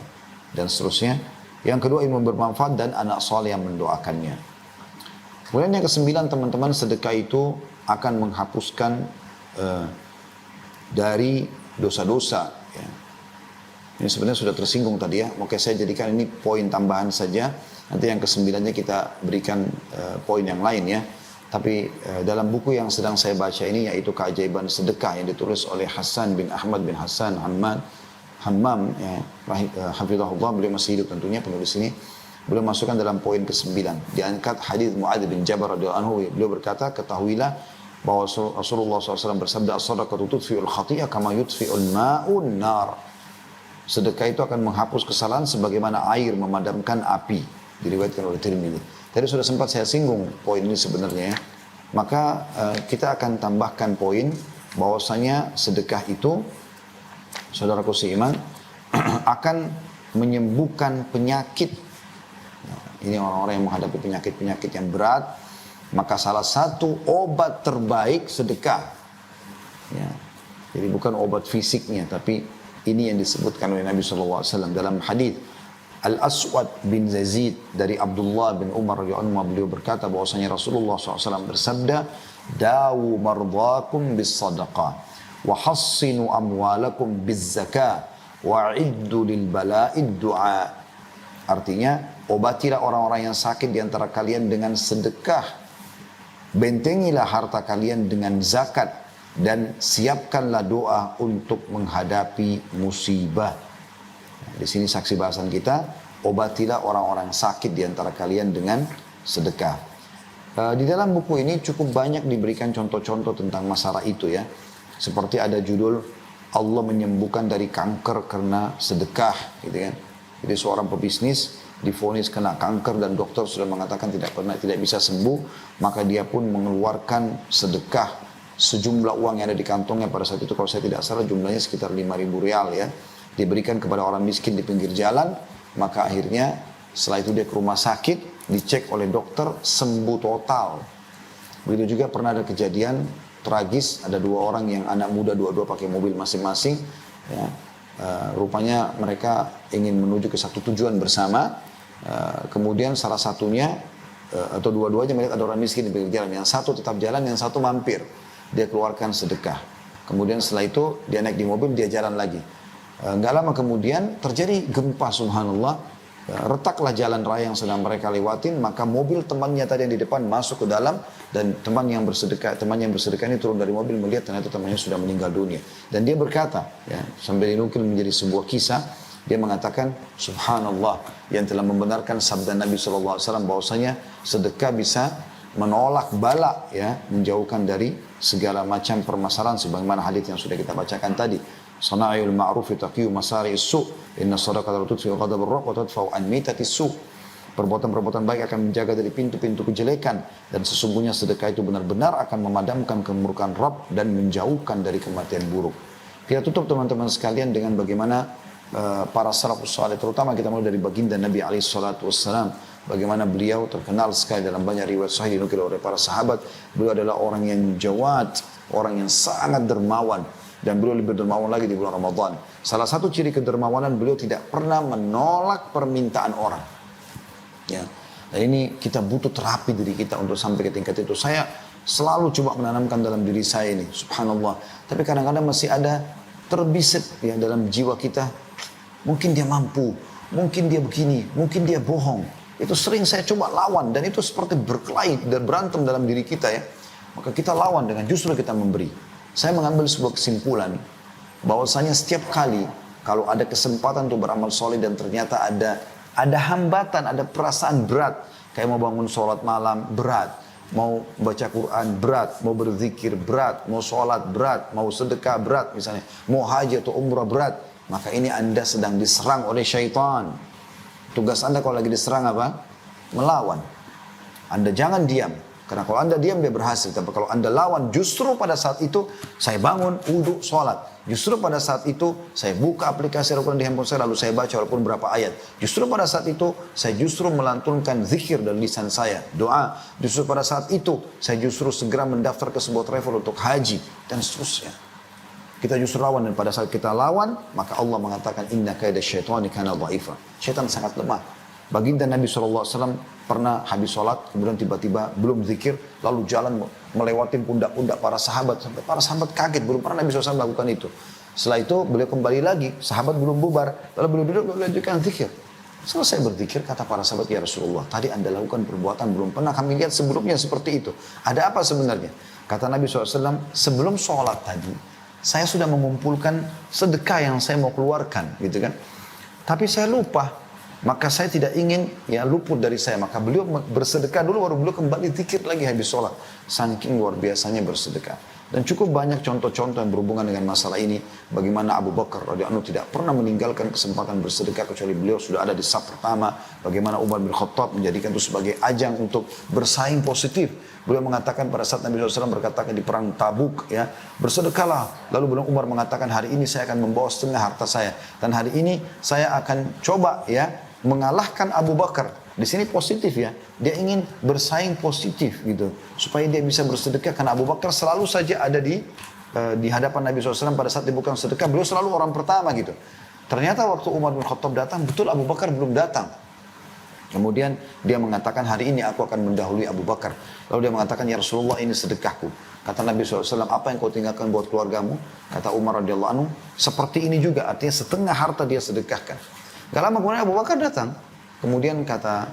dan seterusnya. Yang kedua, ilmu bermanfaat dan anak soleh yang mendoakannya. Kemudian yang ke-9 teman-teman, sedekah itu akan menghapuskan dari dosa-dosa ya. Ini sebenarnya sudah tersinggung tadi ya. Oke, saya jadikan ini poin tambahan saja. Nanti yang ke-9-nya kita berikan poin yang lain ya. Tapi dalam buku yang sedang saya baca ini, yaitu Keajaiban Sedekah, yang ditulis oleh Hasan bin Ahmad bin Hasan Hammam, ya, hafizahullah, beliau masih hidup tentunya penulis ini. Beliau masukkan dalam poin ke-9. Diangkat hadis Muadz bin Jabal radhiyallahu anhu. Beliau berkata, ketahuilah bahwa Rasulullah SAW bersabda, as-sadaqatu tudfi'ul khati'ah kama yudfi'ul ma'un nar. Sedekah itu akan menghapus kesalahan sebagaimana air memadamkan api. Diriwayatkan oleh Tirmidzi. Tadi sudah sempat saya singgung poin ini sebenarnya. Maka kita akan tambahkan poin bahwasanya sedekah itu, saudaraku seiman, akan menyembuhkan penyakit. Ini orang-orang yang menghadapi penyakit-penyakit yang berat, maka salah satu obat terbaik sedekah. Ya. Jadi bukan obat fisiknya, tapi ini yang disebutkan oleh Nabi SAW dalam hadis Al-Aswad bin Yazid dari Abdullah bin Umar radhiyallahu anhu. Beliau berkata bahwasanya Rasulullah SAW bersabda, dawu mardhakum bis sadaqah wa hassinu amwalakum biz zakah wa iddu lil bala'id du'a. Artinya, obatilah orang-orang yang sakit di antara kalian dengan sedekah. Bentengilah harta kalian dengan zakat. Dan siapkanlah doa untuk menghadapi musibah. Di sini saksi bahasan kita, obatilah orang-orang sakit di antara kalian dengan sedekah. Di dalam buku ini cukup banyak diberikan contoh-contoh tentang masalah itu ya. Seperti ada judul, Allah menyembuhkan dari kanker karena sedekah, gitu kan. Jadi seorang pebisnis divonis kena kanker dan dokter sudah mengatakan tidak bisa sembuh, maka dia pun mengeluarkan sedekah sejumlah uang yang ada di kantongnya pada saat itu, kalau saya tidak salah jumlahnya sekitar 5.000 rial ya, diberikan kepada orang miskin di pinggir jalan. Maka akhirnya setelah itu dia ke rumah sakit, dicek oleh dokter, sembuh total. Begitu juga pernah ada kejadian tragis, ada 2 orang yang anak muda, dua-dua pakai mobil masing-masing ya. Rupanya mereka ingin menuju ke satu tujuan bersama. Kemudian salah satunya atau dua-duanya melihat ada orang miskin di pinggir jalan. Yang satu tetap jalan, yang satu mampir. Dia keluarkan sedekah. Kemudian setelah itu dia naik di mobil, dia jalan lagi. Nggak lama kemudian terjadi gempa, subhanallah. Retaklah jalan raya yang sedang mereka lewatin, maka mobil temannya tadi yang di depan masuk ke dalam, dan teman yang bersedekah ini turun dari mobil melihat ternyata temannya sudah meninggal dunia. Dan dia berkata, ya, sambil dinukil menjadi sebuah kisah, dia mengatakan, subhanallah, yang telah membenarkan sabda Nabi SAW bahwasanya sedekah bisa menolak bala, ya, menjauhkan dari segala macam permasalahan sebagaimana hadis yang sudah kita bacakan tadi. Sana'il ma'ruf taqiyu masari'is su', inna sadaqata tudfi'u ghadabur rabb wa tadfa'u an mitatis su'. Perbuatan-perbuatan baik akan menjaga dari pintu-pintu kejelekan, dan sesungguhnya sedekah itu benar-benar akan memadamkan kemurkaan Rabb dan menjauhkan dari kematian buruk. Kita tutup teman-teman sekalian dengan bagaimana para salafus saleh, terutama kita mulai dari baginda Nabi alaihi salatu wassalam, bagaimana beliau terkenal sekali dalam banyak riwayat sahih dinukil oleh para sahabat. Beliau adalah orang yang jawad, orang yang sangat dermawan. Dan beliau lebih dermawan lagi di bulan Ramadan. Salah satu ciri kedermawanan, beliau tidak pernah menolak permintaan orang. Ya. Dan ini kita butuh terapi diri kita untuk sampai ke tingkat itu. Saya selalu coba menanamkan dalam diri saya ini, subhanallah. Tapi kadang-kadang masih ada terbisit ya dalam jiwa kita. Mungkin dia mampu, mungkin dia begini, mungkin dia bohong. Itu sering saya coba lawan, dan itu seperti berkelahi dan berantem dalam diri kita ya. Maka kita lawan dengan justru kita memberi. Saya mengambil sebuah kesimpulan bahwasanya setiap kali kalau ada kesempatan untuk beramal soleh dan ternyata ada hambatan, ada perasaan berat, kayak mau bangun sholat malam berat, mau baca Quran berat, mau berzikir berat, mau sholat berat, mau sedekah berat misalnya, mau haji atau umrah berat, maka ini Anda sedang diserang oleh syaitan. Tugas Anda kalau lagi diserang apa? Melawan. Anda jangan diam. Karena kalau Anda diam dia berhasil. Tapi kalau Anda lawan, justru pada saat itu saya bangun, wudhu, sholat. Justru pada saat itu saya buka aplikasi Al-Quran di handphone saya, lalu saya baca walaupun berapa ayat. Justru pada saat itu saya justru melantunkan zikir dari lisan saya, doa. Justru pada saat itu saya justru segera mendaftar ke sebuah travel untuk haji dan seterusnya. Kita justru lawan, dan pada saat kita lawan, maka Allah mengatakan inna kaida syaitani kana dha'ifa. Syaitan sangat lemah. Baginda Nabi SAW pernah habis sholat, kemudian tiba-tiba belum zikir, lalu jalan melewati pundak-pundak para sahabat. Sampai para sahabat kaget, belum pernah Nabi SAW melakukan itu. Setelah itu beliau kembali lagi, sahabat belum bubar, lalu beliau duduk, beliau lanjutkan zikir. Selesai berzikir, kata para sahabat, ya Rasulullah, tadi Anda lakukan perbuatan belum pernah kami lihat sebelumnya seperti itu. Ada apa sebenarnya? Kata Nabi SAW, sebelum sholat tadi, saya sudah mengumpulkan sedekah yang saya mau keluarkan, gitu kan. Tapi saya lupa, maka saya tidak ingin ya luput dari saya. Maka beliau bersedekah dulu, baru beliau kembali zikir lagi habis sholat. Saking luar biasanya bersedekah. Dan cukup banyak contoh-contoh yang berhubungan dengan masalah ini. Bagaimana Abu Bakar radhiyallahu anhu tidak pernah meninggalkan kesempatan bersedekah kecuali beliau sudah ada di saf pertama. Bagaimana Umar bin Khattab menjadikan itu sebagai ajang untuk bersaing positif. Beliau mengatakan pada saat Nabi SAW berkatakan di perang Tabuk, ya, bersedekahlah. Lalu beliau Umar mengatakan, hari ini saya akan membawa setengah harta saya. Dan hari ini saya akan coba ya mengalahkan Abu Bakar. Di sini positif ya, dia ingin bersaing positif gitu, supaya dia bisa bersedekah karena Abu Bakar selalu saja ada di hadapan Nabi SAW pada saat dibuka sedekah, beliau selalu orang pertama gitu. Ternyata waktu Umar bin Khattab datang, betul Abu Bakar belum datang. Kemudian dia mengatakan, hari ini aku akan mendahului Abu Bakar. Lalu dia mengatakan, ya Rasulullah, ini sedekahku. Kata Nabi SAW, apa yang kau tinggalkan buat keluargamu? Kata Umar radhiyallahu anhu, seperti ini juga, artinya setengah harta dia sedekahkan. Gak lama kemudian Abu Bakar datang. Kemudian kata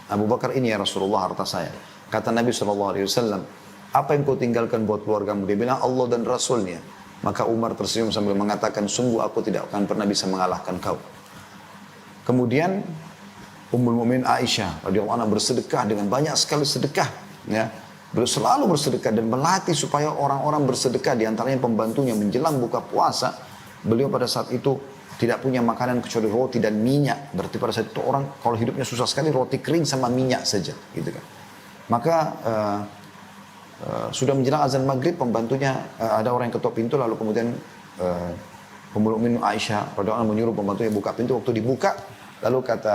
Abu Bakar, ini ya Rasulullah harta saya. Kata Nabi SAW, apa yang kau tinggalkan buat keluargamu? Dia bilang, Allah dan Rasulnya. Maka Umar tersenyum sambil mengatakan, sungguh aku tidak akan pernah bisa mengalahkan kau. Kemudian Ummul Mukminin Aisyah radhiyallahu anha bersedekah dengan banyak sekali sedekah. Ya. Beliau selalu bersedekah dan melatih supaya orang-orang bersedekah. Di antaranya pembantunya menjelang buka puasa. Beliau pada saat itu tidak punya makanan kecuali roti dan minyak. Berarti pada saat itu orang kalau hidupnya susah sekali roti kering sama minyak saja, gitu kan. Maka sudah menjelang azan maghrib, pembantunya ada orang yang ketok pintu, lalu kemudian Ummul Mukminin Aisyah radhiyallahu anha menyuruh pembantunya buka pintu. Waktu dibuka, lalu kata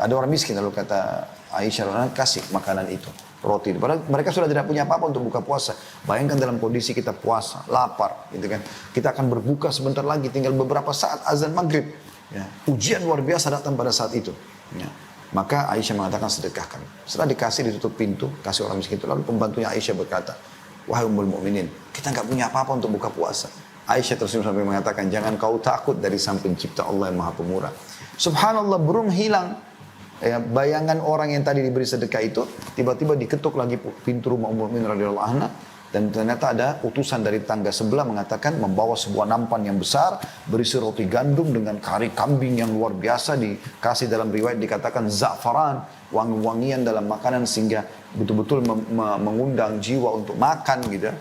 ada orang miskin, lalu kata Aisyah radhiyallahu anha, kasih makanan itu, roti. Padahal mereka sudah tidak punya apa-apa untuk buka puasa. Bayangkan dalam kondisi kita puasa, lapar, gitu kan. Kita akan berbuka sebentar lagi, tinggal beberapa saat azan maghrib. Ya. Ujian luar biasa datang pada saat itu. Ya. Maka Aisyah mengatakan sedekahkan. Setelah dikasih, ditutup pintu, kasih orang miskin itu. Lalu pembantunya Aisyah berkata, wahai Ummul Mukminin, kita nggak punya apa-apa untuk buka puasa. Aisyah tersenyum sampai mengatakan, jangan kau takut dari Sang Pencipta Allah yang Maha Pemurah. Subhanallah, belum hilang ya, bayangan orang yang tadi diberi sedekah itu, tiba-tiba diketuk lagi pintu rumah Ummul Mukminin radhiyallahu anha, dan ternyata ada utusan dari tangga sebelah mengatakan membawa sebuah nampan yang besar berisi roti gandum dengan kari kambing yang luar biasa, dikasih dalam riwayat dikatakan za'faran, wangi-wangian dalam makanan sehingga betul-betul mengundang jiwa untuk makan gitu.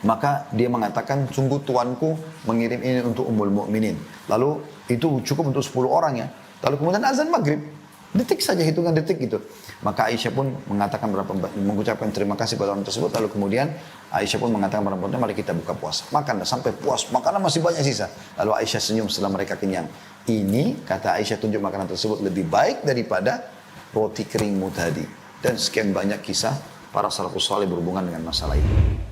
Maka dia mengatakan, sungguh tuanku mengirim ini untuk Ummul Mukminin. Lalu itu cukup untuk 10 orang ya. Lalu kemudian azan maghrib. Detik saja, hitungan detik gitu. Maka Aisyah pun mengatakan mengucapkan terima kasih pada orang tersebut. Lalu kemudian Aisyah pun mengatakan kepada perempuan, mari kita buka puasa. Makanlah sampai puas, makanan masih banyak sisa. Lalu Aisyah senyum setelah mereka kenyang. Ini, kata Aisyah, tunjuk makanan tersebut lebih baik daripada roti keringmu tadi. Dan sekian banyak kisah para salafus saleh berhubungan dengan masalah ini.